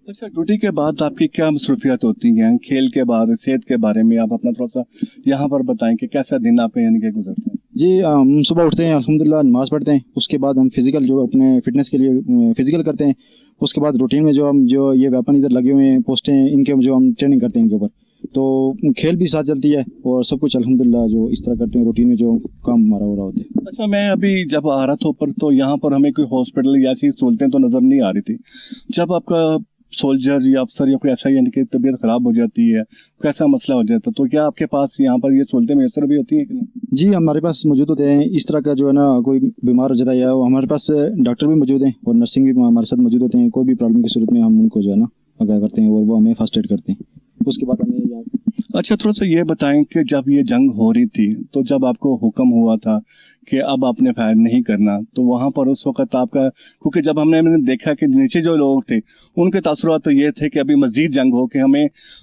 अच्छा, ड्यूटी के बाद आपकी क्या मसरूफियत होती हैं? खेल के बारे, सेहत के बारे में आप अपना थोड़ा सा यहाँ पर बताएं कि कैसा दिन आपके यानी कि गुजरते हैं? जी, हम सुबह उठते हैं, अल्हम्दुलिल्लाह नमाज़ पढ़ते हैं, उसके बाद हम फिज़िकल जो अपने फिटनेस के लिए फिज़िकल करते हैं। उसके बाद रूटीन में जो हम जो ये वेपन इधर लगे हुए हैं पोस्टें, इनके जो हम ट्रेनिंग करते हैं इनके ऊपर, तो खेल भी साथ चलती है और सब कुछ अल्हम्दुलिल्लाह जो इस तरह करते हैं रूटीन में जो काम हमारा हो रहा होता है। अच्छा, मैं अभी जब आ रहा था ऊपर तो यहाँ पर हमें कोई हॉस्पिटल या ऐसी सहूलतें तो नज़र नहीं आ रही थी। जब आपका सोल्जर या अफसर या कोई ऐसा यानी कि तबीयत ख़राब हो जाती है, कैसा मसला हो जाता है, तो क्या आपके पास यहाँ पर ये सहूलतें मैसर भी होती हैं कि नहीं? जी, हमारे पास मौजूद होते हैं। इस तरह का जो है ना कोई बीमार हो जाता है या हमारे पास डॉक्टर भी मौजूद हैं और नर्सिंग भी हमारे साथ मौजूद होते हैं। कोई भी प्रॉब्लम की सूरत में हम उनको जो है ना आगाह करते हैं और वो हमें फर्स्ट एड करते हैं। उसके बाद हमें अच्छा, थोड़ा सा ये बताएं कि जब ये जंग हो रही थी तो जब आपको हुक्म हुआ था कि अब आपने फायर नहीं करना, तो वहाँ पर उस वक्त आपका, क्योंकि जब मैंने देखा कि नीचे जो लोग थे उनके तासुरात तो ये थे कि अभी मजीद जंग हो, कि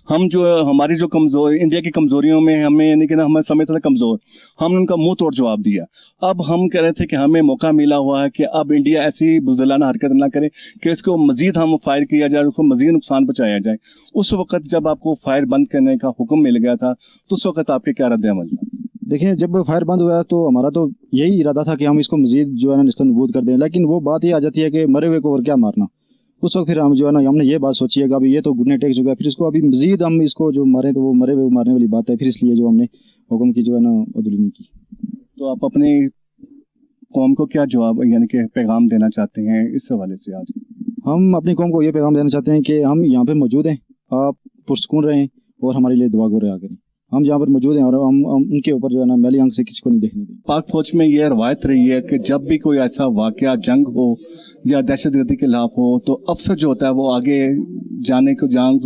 हम जो हमारी जो कमज़ोर इंडिया की कमज़ोरियों में हमें यानी कि ना हमें समझते थे कमज़ोर, हमने उनका मुंह तोड़ जवाब दिया। अब हम कह रहे थे कि हमें मौका मिला हुआ है कि अब इंडिया ऐसी बुज़दिलाना हरकत ना करे कि इसको मजीद हम फायर किया जाए, उसको मजीद नुकसान पहुँचाया जाए। उस वक्त जब आपको फायर बंद करने का हुक्म मिल गया था तो उस वक्त आपके क्या रद्द अमल था? देखिए, जब फायर बंद हुआ तो हमारा तो यही इरादा था कि हम इसको मजीद जो है ना नस्तनबूद कर दें, लेकिन वो बात ये आ जाती है कि मरे हुए को और क्या मारना। उस वक्त फिर हम जो है ना हमने ये बात सोची है कि अभी ये तो घुटने टेक चुका है, फिर इसको अभी मजीद हम इसको जो मारे तो वो मरे हुए मारने वाली बात है, फिर इसलिए जो हमने हुक्म की जो है ना अदुली नहीं की। तो आप अपनी कौम को क्या जवाब यानी कि पैगाम देना चाहते हैं इस हवाले से? आज हम अपनी कौम को ये पैगाम देना चाहते हैं कि हम यहाँ पे मौजूद हैं, आप पुरसकून रहें और हमारे लिए दुआ रहा करें। हम जहाँ पर मौजूद हैं और हम उनके ऊपर जो है ना मैली आंख से किसी को नहीं देखने देंगे। पाक फौज में ये रवायत रही है कि जब भी कोई ऐसा वाकया जंग हो या दहशतगर्दी के खिलाफ हो तो अफसर जो होता है वो आगे जाने को, जान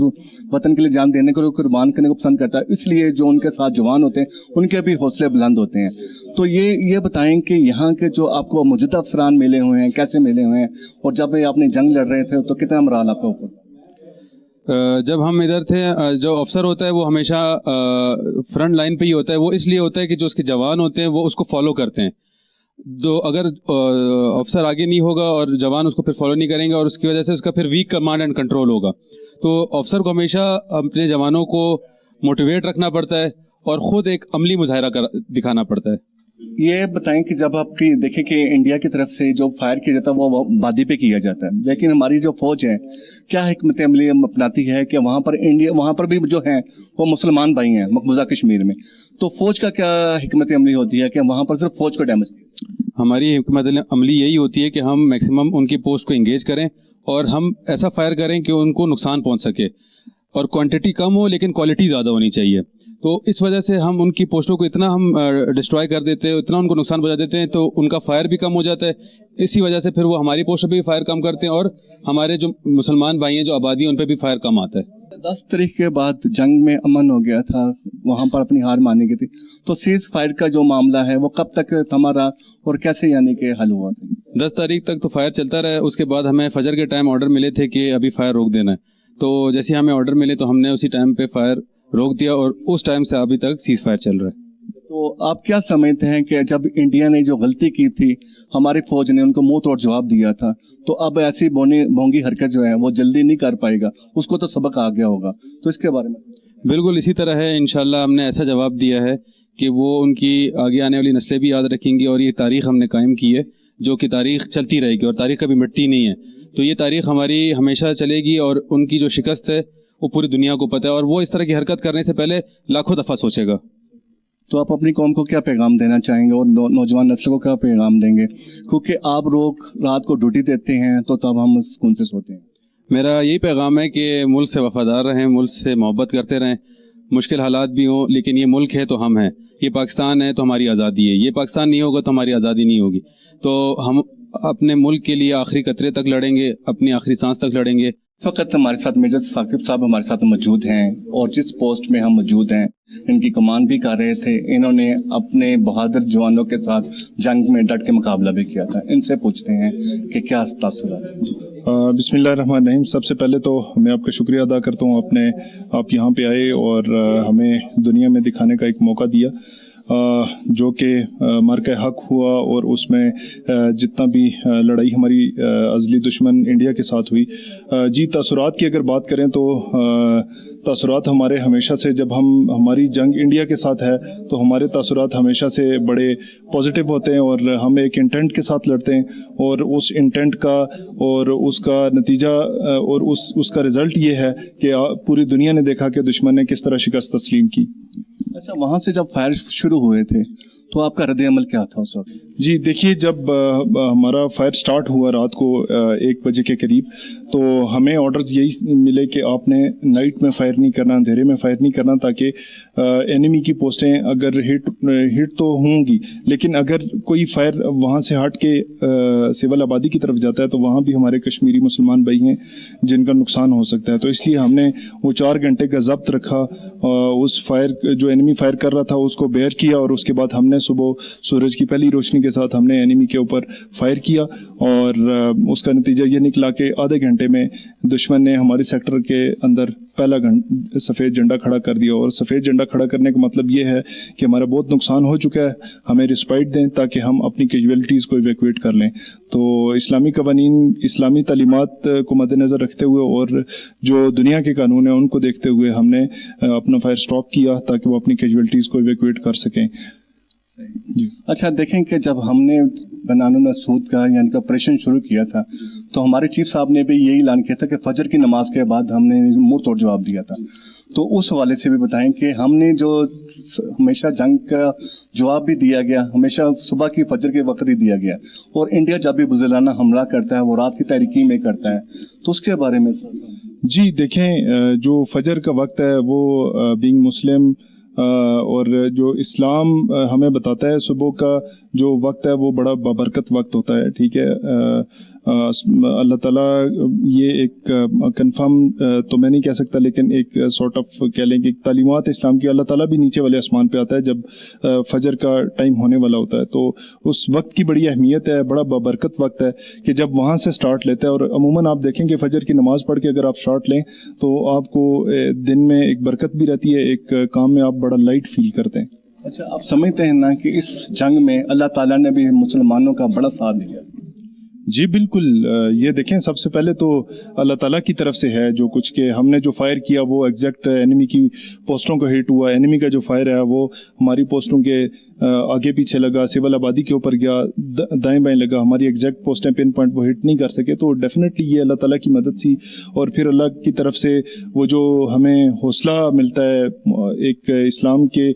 वतन के लिए जान देने को, कुर्बान करने को पसंद करता है। इसलिए जो उनके साथ जवान होते हैं उनके भी हौसले बुलंद होते हैं। तो ये बताएं कि यहाँ के जो आपको मौजूदा अफसरान मिले हुए हैं, कैसे मिले हुए हैं, और जब आपने जंग लड़ रहे थे तो कितना मराल आपका ऊपर? जब हम इधर थे, जो अफसर होता है वो हमेशा फ्रंट लाइन पे ही होता है। वो इसलिए होता है कि जो उसके जवान होते हैं वो उसको फॉलो करते हैं। तो अगर अफसर आगे नहीं होगा और जवान उसको फिर फॉलो नहीं करेंगे और उसकी वजह से उसका फिर वीक कमांड एंड कंट्रोल होगा। तो अफसर को हमेशा अपने जवानों को मोटिवेट रखना पड़ता है और ख़ुद एक अमली मुजाहरा दिखाना पड़ता है। ये बताएं कि जब आपकी देखें कि इंडिया की तरफ से जो फायर किया जाता है वो वादी पे किया जाता है, लेकिन हमारी जो फौज है क्या हिकमत अमली अपनाती है कि वहाँ पर भी जो हैं वो मुसलमान भाई हैं मकबूजा कश्मीर में, तो फौज का क्या हिकमत अमली होती है कि वहाँ पर सिर्फ फौज को डैमेज? हमारी हिकमत अमली यही होती है कि हम मैक्सिमम उनकी पोस्ट को इंगेज करें और हम ऐसा फायर करें कि उनको नुकसान पहुँच सके, और क्वांटिटी कम हो लेकिन क्वालिटी ज़्यादा होनी चाहिए। तो इस वजह से हम उनकी पोस्टों को इतना हम डिस्ट्रॉय कर देते हैं, इतना उनको नुकसान पहुंचा देते हैं, तो उनका फायर भी कम हो जाता है। इसी वजह से फिर वो हमारी पोस्टों पे भी फायर कम करते हैं और हमारे जो मुसलमान भाई हैं जो आबादी है उन पे भी फायर कम आता है। 10 तारीख के बाद जंग में अमन हो गया था, वहाँ पर अपनी हार मानी गई थी, तो सीज फायर का जो मामला है वो कब तक थमा रहा और कैसे यानी कि हल हुआ था? 10 तारीख तक तो फायर चलता रहा। उसके बाद हमें फजर के टाइम ऑर्डर मिले थे कि अभी फायर रोक देना है, तो जैसे हमें ऑर्डर मिले तो हमने उसी टाइम पे फायर रोक दिया और उस टाइम से अभी तक सीज फायर चल रहा है। तो आप क्या समझते हैं कि जब इंडिया ने जो गलती की थी, हमारी फौज ने उनको मुंह तोड़ जवाब दिया था, तो अब ऐसी भोंगी हरकत जो है वो जल्दी नहीं कर पाएगा, उसको तो सबक आ गया होगा, तो इसके बारे में? बिल्कुल इसी तरह है। इंशाल्लाह हमने ऐसा जवाब दिया है कि वो उनकी आगे आने वाली नस्लें भी याद रखेंगी और ये तारीख़ हमने कायम की है जो कि तारीख़ चलती रहेगी और तारीख़ कभी मिटती नहीं है। तो ये तारीख़ हमारी हमेशा चलेगी और उनकी जो शिकस्त है वो पूरी दुनिया को पता है और वो इस तरह की हरकत करने से पहले लाखों दफ़ा सोचेगा। तो आप अपनी कौम को क्या पैगाम देना चाहेंगे और नौजवान नस्ल को क्या पैगाम देंगे, क्योंकि आप लोग रात को ड्यूटी देते हैं तो तब हम सुकून से सोते हैं? मेरा यही पैगाम है कि मुल्क से वफ़ादार रहें, मुल्क से मोहब्बत करते रहें, مشکل حالات بھی ہوں، لیکن یہ ملک ہے تو ہم ہیں، یہ پاکستان ہے تو ہماری آزادی ہے، یہ پاکستان نہیں ہوگا تو ہماری آزادی نہیں ہوگی. تو ہم اپنے ملک کے لیے آخری قطرے تک لڑیں گے، اپنی آخری سانس تک لڑیں گے. اس وقت ہمارے ساتھ میجر ثاقب صاحب ہمارے ساتھ موجود ہیں، اور جس پوسٹ میں ہم موجود ہیں ان کی کمان بھی کر رہے تھے. انہوں نے اپنے بہادر جوانوں کے ساتھ جنگ میں ڈٹ کے مقابلہ بھی کیا تھا. ان سے پوچھتے ہیں کہ کیا تاثرات ہیں. بسم اللہ الرحمن الرحیم. سب سے پہلے تو میں آپ کا شکریہ ادا کرتا ہوں، آپ یہاں پہ آئے اور ہمیں دنیا میں دکھانے کا ایک موقع دیا، جو کہ مرکہ حق ہوا، اور اس میں جتنا بھی لڑائی ہماری ازلی دشمن انڈیا کے ساتھ ہوئی. جی تاثرات کی اگر بات کریں تو تاثرات ہمارے ہمیشہ سے، جب ہماری جنگ انڈیا کے ساتھ ہے تو ہمارے تاثرات ہمیشہ سے بڑے پازیٹیو ہوتے ہیں، اور ہم ایک انٹینٹ کے ساتھ لڑتے ہیں، اور اس انٹینٹ کا اور اس کا نتیجہ اور اس کا رزلٹ یہ ہے کہ پوری دنیا نے دیکھا کہ دشمن نے کس طرح شکست تسلیم کی. اچھا، وہاں سے جب فائر شروع ہوئے تھے تو آپ کا رد عمل کیا تھا اس وقت؟ جی دیکھیے، جب ہمارا فائر سٹارٹ ہوا رات کو 1 بجے کے قریب، تو ہمیں آرڈرز یہی ملے کہ آپ نے نائٹ میں فائر نہیں کرنا، اندھیرے میں فائر نہیں کرنا، تاکہ اینیمی کی پوسٹیں اگر ہٹ تو ہوں گی، لیکن اگر کوئی فائر وہاں سے ہٹ کے سول آبادی کی طرف جاتا ہے تو وہاں بھی ہمارے کشمیری مسلمان بھائی ہیں جن کا نقصان ہو سکتا ہے. تو اس لیے ہم نے وہ 4 گھنٹے کا ضبط رکھا، اس فائر جو اینیمی فائر کر رہا تھا اس کو بیئر کیا، اور اس کے بعد ہم نے صبح سورج کی پہلی روشنی کے ساتھ ہم نے اینیمی کے اوپر فائر کیا، اور اس کا نتیجہ یہ نکلا کہ آدھے گھنٹے میں دشمن نے ہمارے سیکٹر کے اندر پہلا سفید جھنڈا کھڑا کر دیا. اور سفید جھنڈا کھڑا کرنے کا مطلب یہ ہے کہ ہمارا بہت نقصان ہو چکا ہے، ہمیں رسپائٹ دیں تاکہ ہم اپنی کیجویلٹیز کو ایویکویٹ کر لیں. تو اسلامی قوانین، اسلامی تعلیمات کو مد نظر رکھتے ہوئے اور جو دنیا کے قانون ہیں ان کو دیکھتے ہوئے ہم نے اپنا فائر سٹاپ کیا تاکہ وہ اپنی کیجویلٹیز کو ایویکویٹ کر سکیں. اچھا دیکھیں کہ جب ہم نے بنان المسعود کا یعنی کہ آپریشن شروع کیا تھا تو ہمارے چیف صاحب نے بھی یہی اعلان کیا تھا کہ فجر کی نماز کے بعد ہم نے منہ توڑ جواب دیا تھا. تو اس حوالے سے بھی بتائیں کہ ہم نے جو ہمیشہ جنگ کا جواب بھی دیا گیا، ہمیشہ صبح کی فجر کے وقت ہی دیا گیا، اور انڈیا جب بھی بزدلانہ حملہ کرتا ہے وہ رات کی تاریکی میں کرتا ہے، تو اس کے بارے میں جی دیکھیں، جو فجر کا وقت ہے وہ بینگ مسلم اور جو اسلام ہمیں بتاتا ہے صبح کا جو وقت ہے وہ بڑا بابرکت وقت ہوتا ہے. ٹھیک ہے، اللہ تعالیٰ یہ ایک کنفرم تو میں نہیں کہہ سکتا، لیکن ایک سارٹ آف کہہ لیں کہ تعلیمات اسلام کی، اللہ تعالیٰ بھی نیچے والے آسمان پہ آتا ہے جب فجر کا ٹائم ہونے والا ہوتا ہے. تو اس وقت کی بڑی اہمیت ہے، بڑا بابرکت وقت ہے کہ جب وہاں سے سٹارٹ لیتا ہے. اور عموماً آپ دیکھیں کہ فجر کی نماز پڑھ کے اگر آپ سٹارٹ لیں تو آپ کو دن میں ایک برکت بھی رہتی ہے، ایک کام میں آپ بڑا لائٹ فیل کرتے ہیں. اچھا، آپ سمجھتے ہیں نا کہ اس جنگ میں اللہ تعالیٰ نے بھی مسلمانوں کا بڑا ساتھ دیا؟ جی بالکل. یہ دیکھیں، سب سے پہلے تو اللہ تعالیٰ کی طرف سے ہے جو کچھ، کہ ہم نے جو فائر کیا وہ ایگزیکٹ اینیمی کی پوسٹوں کو ہٹ ہوا. اینیمی کا جو فائر ہے وہ ہماری پوسٹوں کے آگے پیچھے لگا، سول آبادی کے اوپر گیا، دائیں بائیں لگا، ہماری ایگزیکٹ پوسٹیں پن پوائنٹ وہ ہٹ نہیں کر سکے. تو ڈیفینیٹلی یہ اللہ تعالیٰ کی مدد سی، اور پھر اللہ کی طرف سے وہ جو ہمیں حوصلہ ملتا ہے ایک اسلام کے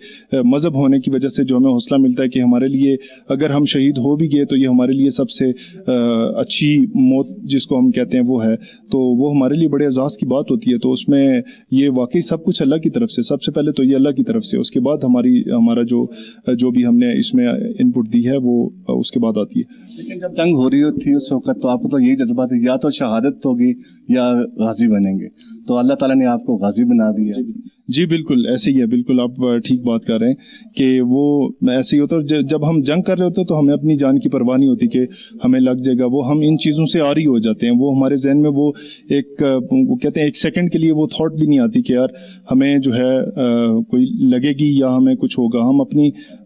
مذہب ہونے کی وجہ سے، جو ہمیں حوصلہ ملتا ہے کہ ہمارے لیے اگر ہم شہید ہو بھی گئے تو یہ ہمارے لیے سب سے اچھی موت جس کو ہم کہتے ہیں وہ ہے، تو وہ ہمارے لیے بڑے اعزاز کی بات ہوتی ہے. تو اس میں یہ واقعی سب کچھ اللہ کی طرف سے، سب سے پہلے تو یہ اللہ کی طرف سے، اس کے بعد ہمارا جو بھی ہم نے اس میں ان پٹ دی ہے وہ اس کے بعد آتی ہے. لیکن جب جنگ ہو رہی ہوتی ہے اس وقت تو آپ کو تو یہی جذبات ہے، یا تو شہادت ہوگی یا غازی بنیں گے، تو اللہ تعالیٰ نے آپ کو غازی بنا دیا. جی بالکل ایسے ہی ہے، بالکل آپ ٹھیک بات کر رہے ہیں کہ وہ ایسے ہی ہوتا ہے. جب ہم جنگ کر رہے ہوتے تو ہمیں اپنی جان کی پرواہ نہیں ہوتی کہ ہمیں لگ جائے گا، وہ ہم ان چیزوں سے آری ہو جاتے ہیں. وہ ہمارے ذہن میں وہ کہتے ہیں ایک سیکنڈ کے لیے وہ تھاٹ بھی نہیں آتی کہ یار ہمیں جو ہے کوئی لگے گی یا ہمیں کچھ ہوگا.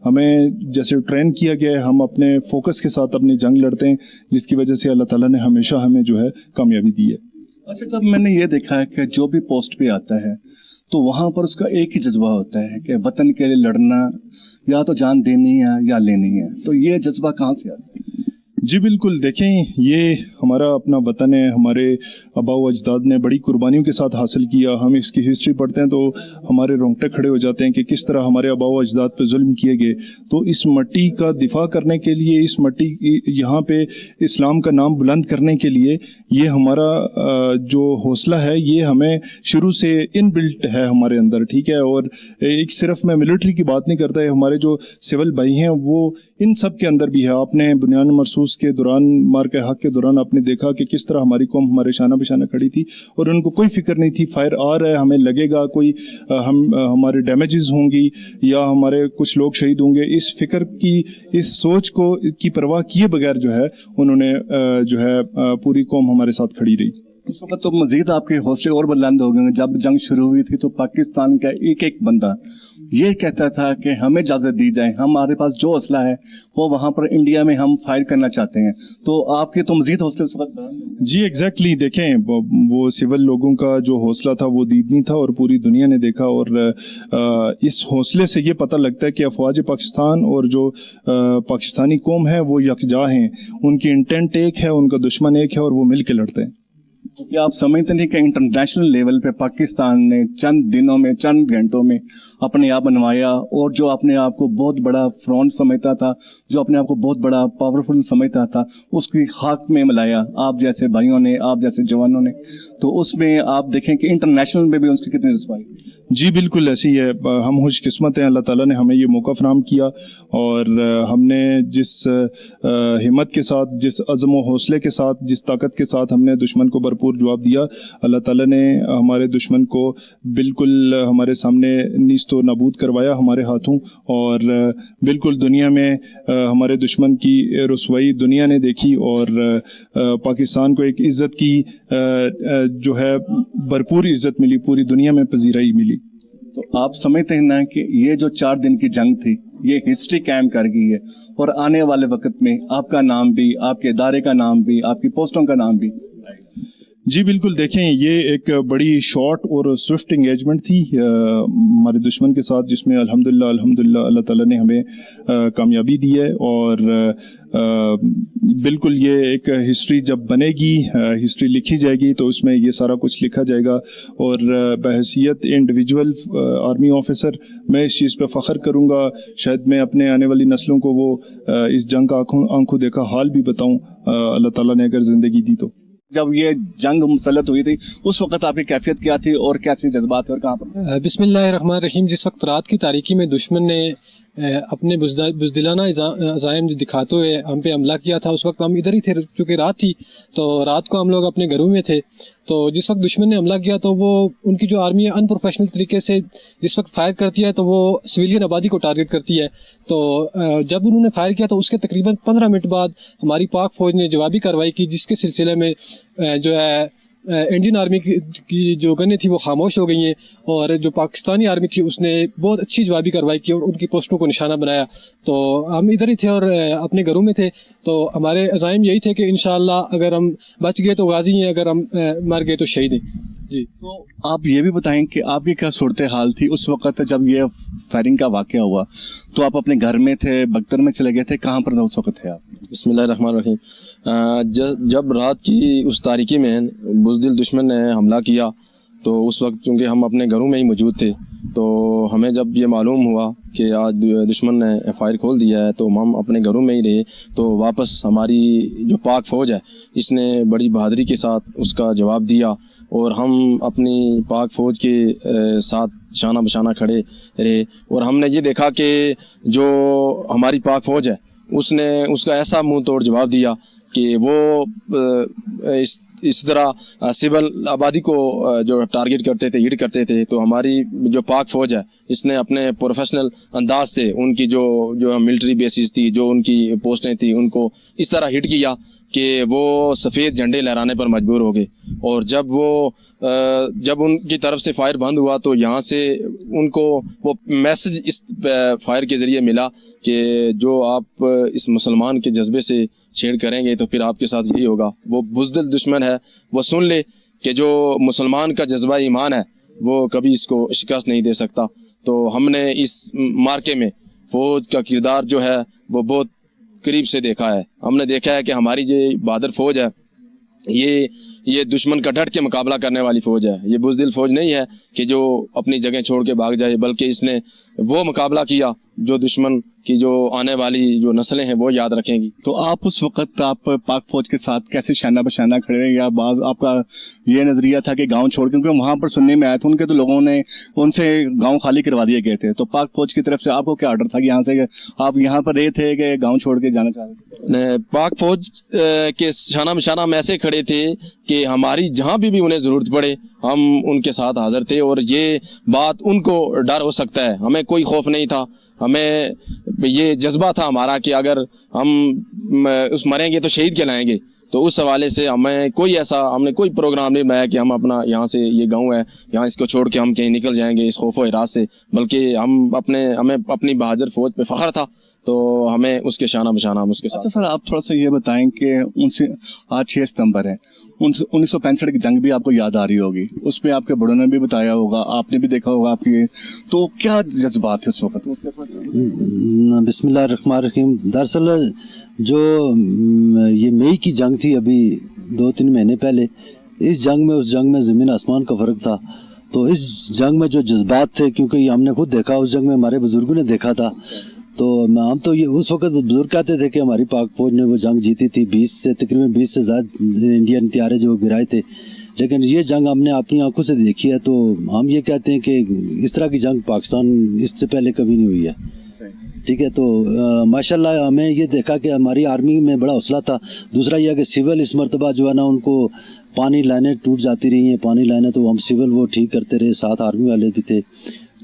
ہمیں جیسے ٹرین کیا گیا ہے، ہم اپنے فوکس کے ساتھ اپنی جنگ لڑتے ہیں، جس کی وجہ سے اللہ تعالیٰ نے ہمیشہ ہمیں جو ہے کامیابی دی ہے. اچھا، جب میں نے یہ دیکھا ہے کہ جو بھی پوسٹ پہ آتا ہے تو وہاں پر اس کا ایک ہی جذبہ ہوتا ہے کہ وطن کے لیے لڑنا، یا تو جان دینی ہے یا لینی ہے، تو یہ جذبہ کہاں سے آتا ہے؟ جی بالکل. دیکھیں، یہ ہمارے हमारा अपना वतन है, हमारे आबा व अजदाद ने बड़ी कुर्बानियों के साथ हासिल किया। हम इसकी हिस्ट्री पढ़ते हैं तो हमारे रोंगटे खड़े हो जाते हैं कि किस तरह हमारे आबा व अजदाद पे जुल्म किए गए। तो इस मिट्टी का दिफा करने के लिए, इस मिट्टी यहाँ पे इस्लाम का नाम बुलंद करने के लिए, ये हमारा जो हौसला है ये हमें शुरू से इनबिल्ट है हमारे अंदर, ठीक है। और एक सिर्फ मैं मिलिट्री की बात नहीं करता है, हमारे जो सिविल भाई हैं वो इन सब के अंदर भी है। आपने बुनियान मरसूस के दौरान, मार के हक के दौरान आपने देखा कि किस तरह हमारी कौम हमारे शाना बिशाना खड़ी थी और उनको कोई फिक्र नहीं थी फायर आ रहा है, हमें लगेगा कोई हमारे डैमेजेस होंगी या हमारे कुछ लोग शहीद होंगे। इस फिक्र की, इस सोच को की परवाह किए बगैर जो है उन्होंने जो है पूरी कौम हमारे साथ खड़ी रही। उस वक्त तो मजीद आपके हौसले और बुलंद हो गए। जब जंग शुरू हुई थी तो पाकिस्तान का एक एक बंदा ये कहता था कि हमें इजाज़त दी जाए, हमारे पास जो हौसला है वो वहाँ पर इंडिया में हम फायर करना चाहते हैं। तो आपके तो मजीद हौसले उस वक्त। जी एग्जैक्टली, देखें वो सिविल लोगों का जो हौसला था वो दीदनी था और पूरी दुनिया ने देखा। और इस हौसले से ये पता लगता है कि अफवाज पाकिस्तान और जो पाकिस्तानी कौम है वो यकजा हैं, उनकी इंटेंट एक है, उनका दुश्मन एक है और वो मिल के लड़ते हैं। क्या आप समझते नहीं कि इंटरनेशनल लेवल पे पाकिस्तान ने चंद दिनों में, चंद घंटों में अपने आप बनवाया, और जो अपने आप को बहुत बड़ा फ्रंट समझता था, जो अपने आप को बहुत बड़ा पावरफुल समझता था, उसकी खाक में मिलाया आप जैसे भाइयों ने, आप जैसे जवानों ने। तो उसमें आप देखें कि इंटरनेशनल में भी उसकी कितनी रसवाई। जी बिल्कुल ऐसी है, हम खुशकिस्मत हैं, अल्लाह ताला ने हमें ये मौका फराहम किया और हमने जिस हिम्मत के साथ, जिस अज़्म व हौसले के साथ, जिस ताकत के साथ हमने दुश्मन को भरपूर जवाब दिया, अल्लाह ताला ने हमारे दुश्मन को बिल्कुल हमारे सामने नीस्त व नाबूद करवाया हमारे हाथों। और बिल्कुल दुनिया में हमारे दुश्मन की रुसवाई दुनिया ने देखी और पाकिस्तान को एक इज़्ज़त की जो है भरपूर इज़्ज़त मिली, पूरी दुनिया में पजीराई मिली। तो आप समझते हैं ना कि ये जो 4 दिन की जंग थी ये हिस्ट्री कायम कर गई है, और आने वाले वक्त में आपका नाम भी, आपके इदारे का नाम भी, आपकी पोस्टों का नाम भी। जी बिल्कुल, देखें ये एक बड़ी शॉर्ट और स्विफ्ट इंगेजमेंट थी हमारे दुश्मन के साथ, जिसमें अल्हम्दुलिल्लाह अल्लाह ताला ने हमें कामयाबी दी है। और बिल्कुल ये एक हिस्ट्री जब बनेगी, हिस्ट्री लिखी जाएगी तो उसमें ये सारा कुछ लिखा जाएगा। और बहैसियत इंडिविजुअल आर्मी ऑफिसर मैं इस चीज़ पे फ़ख्र करूँगा, शायद मैं अपने आने वाली नस्लों को वो इस जंग का आंखों देखा हाल भी बताऊँ, अल्लाह ताला ने अगर ज़िंदगी दी तो। जब ये जंग मुसल्लत हुई थी उस वक्त आपकी कैफियत क्या थी और कैसे जज्बात थे और कहाँ पर? बिस्मिल्लाहिर्रहमानिर्रहीम। जिस वक्त रात की तारीकी में दुश्मन ने अपने बुज़दिलाना अज़ाइम दिखाते हुए हम पे हमला किया था, उस वक्त हम इधर ही थे, चूँकि रात थी तो रात को हम लोग अपने घरों में थे। तो जिस वक्त दुश्मन ने हमला किया तो वो उनकी जो आर्मी है अनप्रोफेशनल तरीके से जिस वक्त फायर करती है तो वो सिविलियन आबादी को टारगेट करती है। तो जब उन्होंने फायर किया तो उसके तकरीबन 15 मिनट बाद हमारी पाक फौज ने जवाबी कार्रवाई की, जिसके सिलसिले में जो है इंडियन आर्मी की जो गनें थी वो खामोश हो गई हैं और जो पाकिस्तानी आर्मी थी उसने बहुत अच्छी जवाबी कार्रवाई की और उनकी पोस्टों को निशाना बनाया। तो हम इधर ही थे और अपने घरों में थे, तो हमारे अज़ाइम यही थे कि इंशाअल्लाह अगर हम बच गए तो गाजी हैं, अगर हम मर गए तो शहीद हैं। जी, तो आप ये भी बताएं कि आपकी क्या सूरत हाल थी उस वक्त जब ये फायरिंग का वाक़या हुआ? तो आप अपने घर में थे, बख्तर में चले गए थे, कहाँ पर उस वक्त थे आप? बिस्मिल्लाहिर्रहमानिर्रहीम। जब रात की उस तारीकी में बुज़दिल दुश्मन ने हमला किया तो उस वक्त चूँकि हम अपने घरों में ही मौजूद थे, तो हमें जब ये मालूम हुआ कि आज दुश्मन ने फायर खोल दिया है तो हम अपने घरों में ही रहे। तो वापस हमारी जो पाक फ़ौज है इसने बड़ी बहादुरी के साथ उसका जवाब दिया और हम अपनी पाक फ़ौज के साथ शाना बशाना खड़े रहे। और हमने ये देखा कि जो हमारी पाक फ़ौज है उसने उसका ऐसा मुंह तोड़ जवाब दिया कि वो इस तरह सिविल आबादी को जो टारगेट करते थे, हिट करते थे। तो हमारी जो पाक फ़ौज है इसने अपने प्रोफेशनल अंदाज से उनकी जो मिलिट्री बेसिस थी, जो उनकी पोस्टें थी, उनको इस तरह हिट किया कि वो सफ़ेद झंडे लहराने पर मजबूर हो गए। और जब उनकी तरफ से फायर बंद हुआ तो यहाँ से उनको वो मैसेज इस फायर के ज़रिए मिला कि जो आप इस मुसलमान के जज्बे से छेड़ करेंगे तो फिर आपके साथ यही होगा। वो बुज़दिल दुश्मन है, वो सुन ले कि जो मुसलमान का जज्बा ईमान है वो कभी इसको शिकस्त नहीं दे सकता। तो हमने इस मार्के में फ़ौज का किरदार जो है वो बहुत करीब से देखा है। हमने देखा है कि हमारी जो बहादुर फ़ौज है ये दुश्मन का डट के मुकाबला करने वाली फ़ौज है। ये बुज़दिल फ़ौज नहीं है कि जो अपनी जगह छोड़ के भाग जाए, बल्कि इसने वो मुकाबला किया जो दुश्मन की जो आने वाली जो नस्लें हैं वो याद रखेंगी। तो आप उस वक्त आप पाक फौज के साथ कैसे शाना बशाना खड़े रहे, या बाज आपका ये नजरिया था कि गांव छोड़, क्योंकि वहां पर सुनने में आया था उनके तो लोगों ने उनसे गांव खाली करवा दिए गए थे, तो पाक फौज की तरफ से आपको क्या ऑर्डर था कि यहाँ से आप यहाँ पर रहे थे कि गाँव छोड़ के जाना चाह रहे थे? पाक फौज के शाना बशाना हम ऐसे खड़े थे कि हमारी जहाँ भी उन्हें ज़रूरत पड़े हम उनके साथ हाजिर थे, और ये बात उनको डर हो सकता है, हमें कोई खौफ नहीं था। हमें ये जज्बा था हमारा कि अगर हम उस मरेंगे तो शहीद कहलाएंगे। तो उस हवाले से हमने कोई प्रोग्राम नहीं बनाया कि हम अपना यहाँ से, ये गांव है यहाँ इसको छोड़ के हम कहीं निकल जाएंगे इस खौफ व हिरास से, बल्कि हमें अपनी बहादुर फौज पे फख्र था, तो हमें उसके शाना बशाना हम उसके साथ। अच्छा सर, आप थोड़ा सा ये बताएं कि उनसे आज 6 सितंबर है, 1965 की जंग भी आपको याद आ रही होगी, उसमें आपके बड़ों ने भी बताया होगा, आपने भी देखा होगा आपकी, तो क्या जज्बात थे उस वक्त? उसके बिस्मिल्लाहिर्रहमानिर्रहीम। दरअसल जो ये मई की जंग थी अभी 2-3 महीने पहले, इस जंग में उस जंग में ज़मीन आसमान का फ़र्क था। तो इस जंग में जो जज्बात थे, क्योंकि हमने खुद देखा, उस जंग में हमारे बुजुर्गों ने देखा था, तो हम तो ये उस वक्त बुजुर्ग कहते थे कि हमारी पाक फौज ने वो जंग जीती थी, तकरीबन 20 से ज़्यादा इंडियन हथियारे जो गिराए थे, लेकिन ये जंग हमने अपनी आंखों से देखी है। तो हम ये कहते हैं कि इस तरह की जंग पाकिस्तान इससे पहले कभी नहीं हुई है। ठीक है, तो माशाल्लाह हमें ये देखा कि हमारी आर्मी में बड़ा हौसला था। दूसरा यह कि सिविल इस मरतबा जो है ना, उनको पानी लाइनें टूट जाती रही हैं, पानी लाइनें, तो हम सिविल वो ठीक करते रहे, साथ आर्मी वाले भी थे।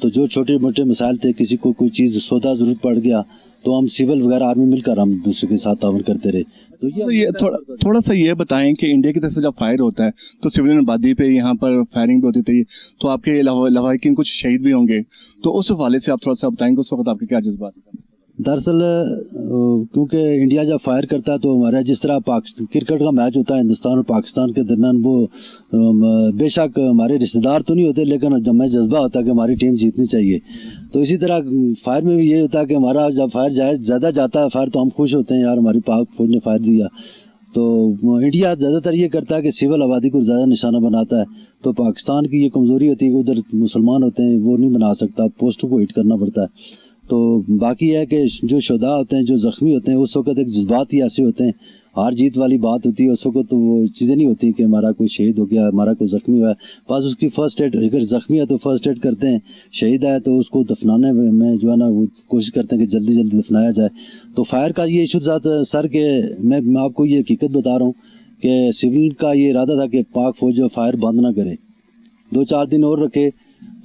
तो जो छोटे मोटे मसाइल थे, किसी को कोई चीज़ सौदा ज़रूरत पड़ गया, तो हम सिविल वगैरह आर्मी मिलकर हम दूसरे के साथ ताउन करते रहे। तो ये थोड़ा सा ये बताएं कि इंडिया की तरफ से जब फायर होता है तो सिविलियन आबादी पे यहाँ पर फायरिंग भी होती थी, तो आपके लवाहिकीन कुछ शहीद भी होंगे, तो उस हवाले से आप थोड़ा सा बताएंगे उस वक्त आपके क्या जज्बात थे? दरअसल क्योंकि इंडिया जब फायर करता है तो हमारा जिस तरह क्रिकेट का मैच होता है हिंदुस्तान और पाकिस्तान के दरमियान, वो बेशक हमारे रिश्तेदार तो नहीं होते, लेकिन जब मैं जज्बा होता है कि हमारी टीम जीतनी चाहिए, तो इसी तरह फायर में भी ये होता है कि हमारा जब फायर ज़्यादा जाता है फायर, तो हम खुश होते हैं, यार हमारी पाक फौज ने फायर दिया। तो इंडिया ज़्यादातर ये करता है कि सिविल आबादी को ज़्यादा निशाना बनाता है, तो पाकिस्तान की ये कमज़ोरी होती है कि उधर मुसलमान होते हैं, वो नहीं बना सकता, पोस्टों को हिट करना पड़ता है। तो बाकी है कि जो शुदा होते हैं, जो ज़ख्मी होते हैं, उस वक्त एक जज्बात ही ऐसे होते हैं, हार जीत वाली बात होती है उस वक्त, तो वो चीज़ें नहीं होती कि हमारा कोई शहीद हो गया, हमारा कोई ज़ख्मी हुआ है, बस उसकी फ़र्स्ट एड, अगर ज़ख्मी है तो फ़र्स्ट एड करते हैं, शहीद है तो उसको दफनाने में जो है ना वो कोशिश करते हैं कि जल्दी जल्दी दफनाया जाए। तो फायर का ये इशू था सर के, मैं आपको ये हकीकत बता रहा हूँ कि सिविल का ये इरादा था कि पाक फौज फायर बंद ना करे, 2-4 दिन और रखे,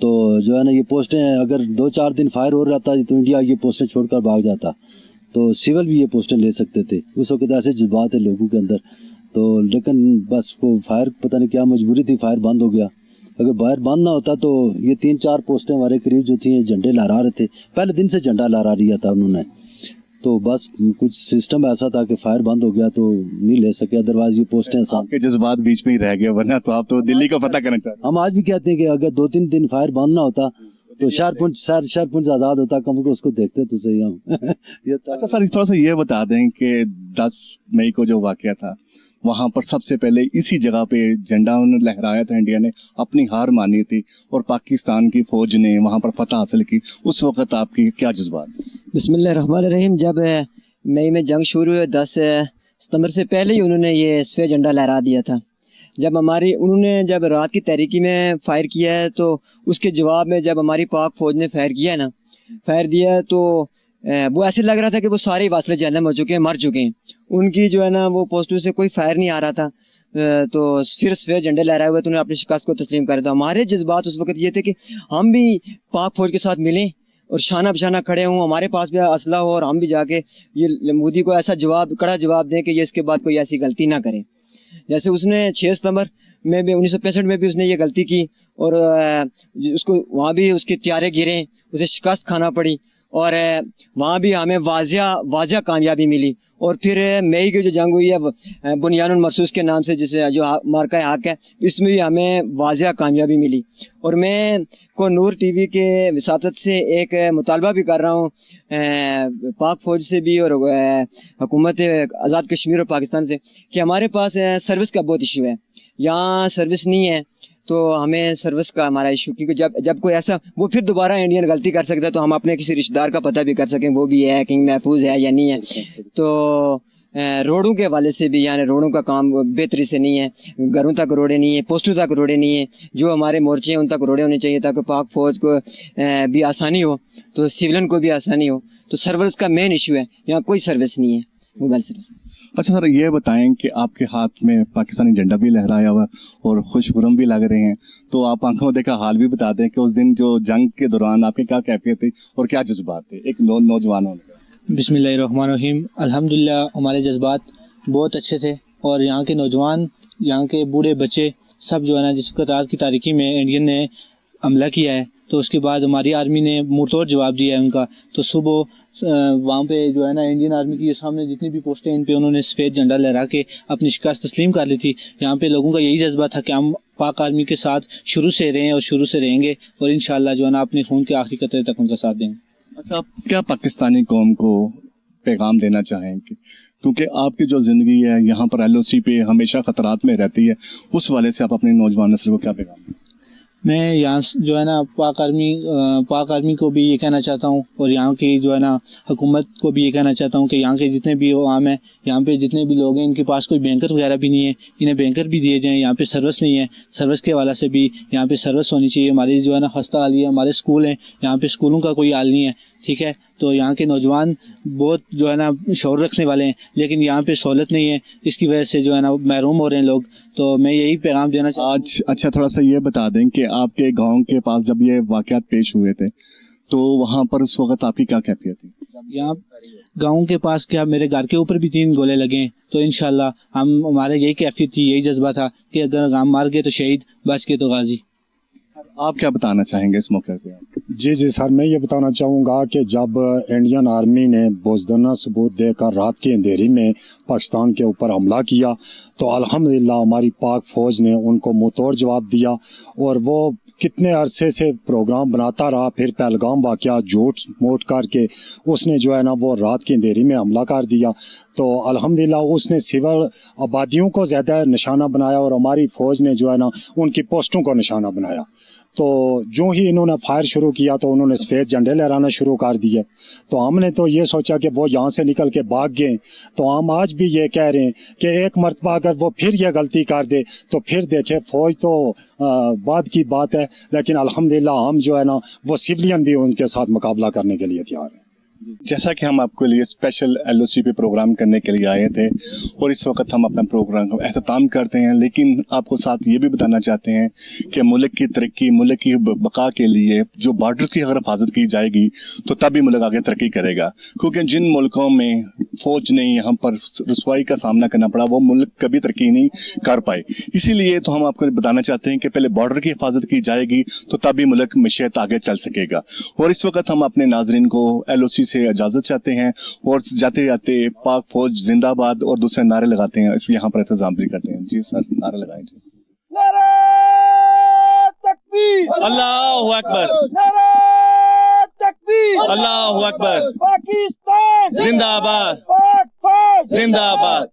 तो जो है ना ये पोस्टें, अगर 2-4 दिन फायर हो रहता तो इंडिया ये पोस्टें छोड़कर भाग जाता, तो सिविल भी ये पोस्टें ले सकते थे। उस वक्त ऐसे जज्बात है लोगों के अंदर, तो लेकिन बस वो फायर पता नहीं क्या मजबूरी थी, फायर बंद हो गया। अगर फायर बंद ना होता तो ये 3-4 पोस्टें हमारे करीब जो थी झंडे लहरा रहे थे, पहले दिन से झंडा लहरा लिया था उन्होंने, तो बस कुछ सिस्टम ऐसा था कि फायर बंद हो गया तो नहीं ले सके, अदरवाइज ये पोस्टें आपके जज्बात बीच में ही रह गए, वरना तो आप तो दिल्ली का पता करना चाहते हैं। हम आज भी कहते हैं कि अगर 2-3 दिन फायर बंद ना होता तो शहरपुंज आजाद होता, कम को उसको देखते तो सही हम। अच्छा सर, थोड़ा सा ये बता दें कि 10 मई को जो वाकया था, वहां पर सबसे पहले इसी जगह पे झंडा लहराया था, इंडिया ने अपनी हार मानी थी और पाकिस्तान की फौज ने वहां पर फतह हासिल की, उस वक्त आपकी क्या जज्बात? बिस्मिल्लाहिर्रहमानिर्रहीम। जब मई में जंग शुरू हुई 10 सितंबर से पहले ही उन्होंने ये सफ़ेद झंडा लहरा दिया था। जब जब रात की तहरीकी में फायर किया है, तो उसके जवाब में जब हमारी पाक फौज ने फायर दिया तो वो ऐसे लग रहा था कि वो सारे वासले जहन्नम हो चुके हैं, मर चुके हैं, उनकी जो है ना वो पोस्टों से कोई फायर नहीं आ रहा था। तो फिर सफ़ेद झंडे लहराए हुए तो उन्होंने अपनी शिकस्त को तस्लीम कर दिया। हमारे जज्बात उस वक्त ये थे कि हम भी पाक फौज के साथ मिलें और शाना बशाना खड़े हों, हमारे पास भी असला हो और हम भी जाके ये मोदी को ऐसा कड़ा जवाब दें कि ये इसके बाद कोई ऐसी गलती ना करे। जैसे उसने 6 सितंबर में भी 1965 में भी उसने ये गलती की और उसको वहाँ भी उसके हथियारे गिरे, उसे शिकस्त खाना पड़ी اور وہاں بھی ہمیں واضح کامیابی ملی. اور پھر مئی کی جو جنگ ہوئی ہے بنیان المرصوص کے نام سے جسے جو مارکہ حق ہے, اس میں بھی ہمیں واضح کامیابی ملی. اور میں کو نور ٹی وی کے وساطت سے ایک مطالبہ بھی کر رہا ہوں پاک فوج سے بھی اور حکومت آزاد کشمیر اور پاکستان سے کہ ہمارے پاس سروس کا بہت ایشو ہے. یہاں سروس نہیں ہے تو ہمیں سروس کا ہمارا ایشو, کیونکہ جب کوئی ایسا وہ پھر دوبارہ انڈین غلطی کر سکتا ہے تو ہم اپنے کسی رشتہ دار کا پتہ بھی کر سکیں وہ بھی ہے کہ محفوظ ہے یا نہیں ہے. تو روڈوں کے حوالے سے بھی یعنی روڈوں کا کام بہتری سے نہیں ہے, گھروں تک روڈیں نہیں ہیں, پوسٹوں تک روڈیں نہیں ہیں. جو ہمارے مورچے ہیں ان تک روڈیں ہونی چاہیے تاکہ پاک فوج کو بھی آسانی ہو تو سیولین کو بھی آسانی ہو. تو سروس کا مین ایشو ہے, یہاں کوئی سروس نہیں ہے, موبائل سروس. اچھا سر, یہ بتائیں کہ آپ کے ہاتھ میں پاکستانی جھنڈا بھی لہرایا ہوا اور خوش خرم بھی لگ رہے ہیں, تو آپ آنکھوں دیکھا حال بھی بتا دیں کہ اس دن جو جنگ کے دوران آپ کی کیا کیفیت تھی اور کیا جذبات تھے ایک نوجوانوں نے. بسم اللہ الرحمن الرحیم. الحمدللہ ہمارے جذبات بہت اچھے تھے اور یہاں کے نوجوان, یہاں کے بوڑھے بچے سب جو ہے نا جس وقت رات کی تاریکی میں انڈین نے حملہ کیا ہے تو اس کے بعد ہماری آرمی نے منہ توڑ جواب دیا ہے ان کا. تو صبح وہاں پہ جو ہے نا انڈین آرمی کی سامنے جتنی بھی پوسٹیں ان پہ انہوں نے سفید جھنڈا لہرا کے اپنی شکست تسلیم کر لی تھی. یہاں پہ لوگوں کا یہی جذبہ تھا کہ ہم پاک آرمی کے ساتھ شروع سے رہے ہیں اور شروع سے رہیں گے اور انشاءاللہ جو ہے نا اپنے خون کے آخری قطرے تک ان کا ساتھ دیں گے. اچھا, آپ کیا پاکستانی قوم کو پیغام دینا چاہیں گے, کیونکہ آپ کی جو زندگی ہے یہاں پر LOC پہ ہمیشہ خطرات میں رہتی ہے, اس والے سے آپ اپنی نوجوان نسل کو کیا پیغام دیں؟ میں یہاں جو ہے نا پاک آرمی کو بھی یہ کہنا چاہتا ہوں اور یہاں کی جو ہے نا حکومت کو بھی یہ کہنا چاہتا ہوں کہ یہاں کے جتنے بھی عوام ہیں, یہاں پہ جتنے بھی لوگ ہیں, ان کے پاس کوئی بینکر وغیرہ بھی نہیں ہے, انہیں بینکر بھی دیے جائیں. یہاں پہ سروس نہیں ہے, سروس کے حوالے سے بھی یہاں پہ سروس ہونی چاہیے. ہماری جو ہے نا خستہ حال ہے, ہمارے اسکول ہیں, یہاں پہ اسکولوں کا کوئی حال نہیں ہے. ٹھیک ہے, تو یہاں کے نوجوان بہت جو ہے نا شعور رکھنے والے ہیں لیکن یہاں پہ سہولت نہیں ہے, اس کی وجہ سے جو ہے نا محروم ہو رہے ہیں لوگ. تو میں یہی پیغام دینا چاہتا ہوں. آج اچھا تھوڑا سا یہ بتا دیں کہ آپ کے گاؤں کے پاس جب یہ واقعات پیش ہوئے تھے تو وہاں پر اس وقت آپ کی کیا کیفیت تھی؟ یہاں گاؤں کے پاس کیا میرے گھر کے اوپر بھی 3 گولے لگے ہیں, تو انشاءاللہ ہمارے یہی کیفیت تھی, یہی جذبہ تھا کہ اگر ہم مار گئے تو شہید, بچ گئے تو غازی. آپ کیا بتانا چاہیں گے اس موقع پہ؟ جی سر, میں یہ بتانا چاہوں گا کہ جب انڈین آرمی نے بزدلانہ ثبوت دے کر رات کے اندھیری میں پاکستان کے اوپر حملہ کیا تو الحمدللہ ہماری پاک فوج نے ان کو منہ توڑ جواب دیا اور وہ کتنے عرصے سے پروگرام بناتا رہا. پھر پہلگام واقعہ جھوٹ موٹ کر کے اس نے جو ہے نا وہ رات کی اندھیری میں حملہ کر دیا. تو الحمدللہ اس نے سول آبادیوں کو زیادہ نشانہ بنایا اور ہماری فوج نے جو ہے نا ان کی پوسٹوں کو نشانہ بنایا. تو جو ہی انہوں نے فائر شروع کیا تو انہوں نے سفید جھنڈے لہرانا شروع کر دیے. تو ہم نے تو یہ سوچا کہ وہ یہاں سے نکل کے بھاگ گئے. تو ہم آج بھی یہ کہہ رہے ہیں کہ ایک مرتبہ اگر وہ پھر یہ غلطی کر دے تو پھر دیکھیں فوج تو بعد کی بات ہے, لیکن الحمدللہ ہم جو ہے نا وہ سیولین بھی ان کے ساتھ مقابلہ کرنے کے لیے تیار ہیں. جیسا کہ ہم آپ کے لیے اسپیشل LOC پہ پروگرام کرنے کے لیے آئے تھے اور اس وقت ہم اپنا پروگرام اختتام کرتے ہیں, لیکن آپ کو ساتھ یہ بھی بتانا چاہتے ہیں کہ ملک کی ترقی, ملک کی بقا کے لیے جو بارڈرز کی اگر حفاظت کی جائے گی تو تب ہی ملک آگے ترقی کرے گا. کیونکہ جن ملکوں میں فوج نے یہاں پر رسوائی کا سامنا کرنا پڑا وہ ملک کبھی ترقی نہیں کر پائے. اسی لیے تو ہم آپ کو بتانا چاہتے ہیں کہ پہلے بارڈر کی حفاظت کی جائے گی تو تب ہی ملک مشیت آگے چل سکے گا. اور اس وقت ہم اپنے ناظرین کو LOC سے اجازت چاہتے ہیں اور جاتے جاتے پاک فوج زندہ باد اور دوسرے نعرے لگاتے ہیں, اس لیے یہاں پر احتجاج بھی کرتے ہیں. جی سر, نعرے لگائیں. جی, نعرہ تکبیر, اللہ اکبر, نعرہ تکبیر, اللہ اکبر, پاکستان زندہ باد, پاک فوج زندہ باد.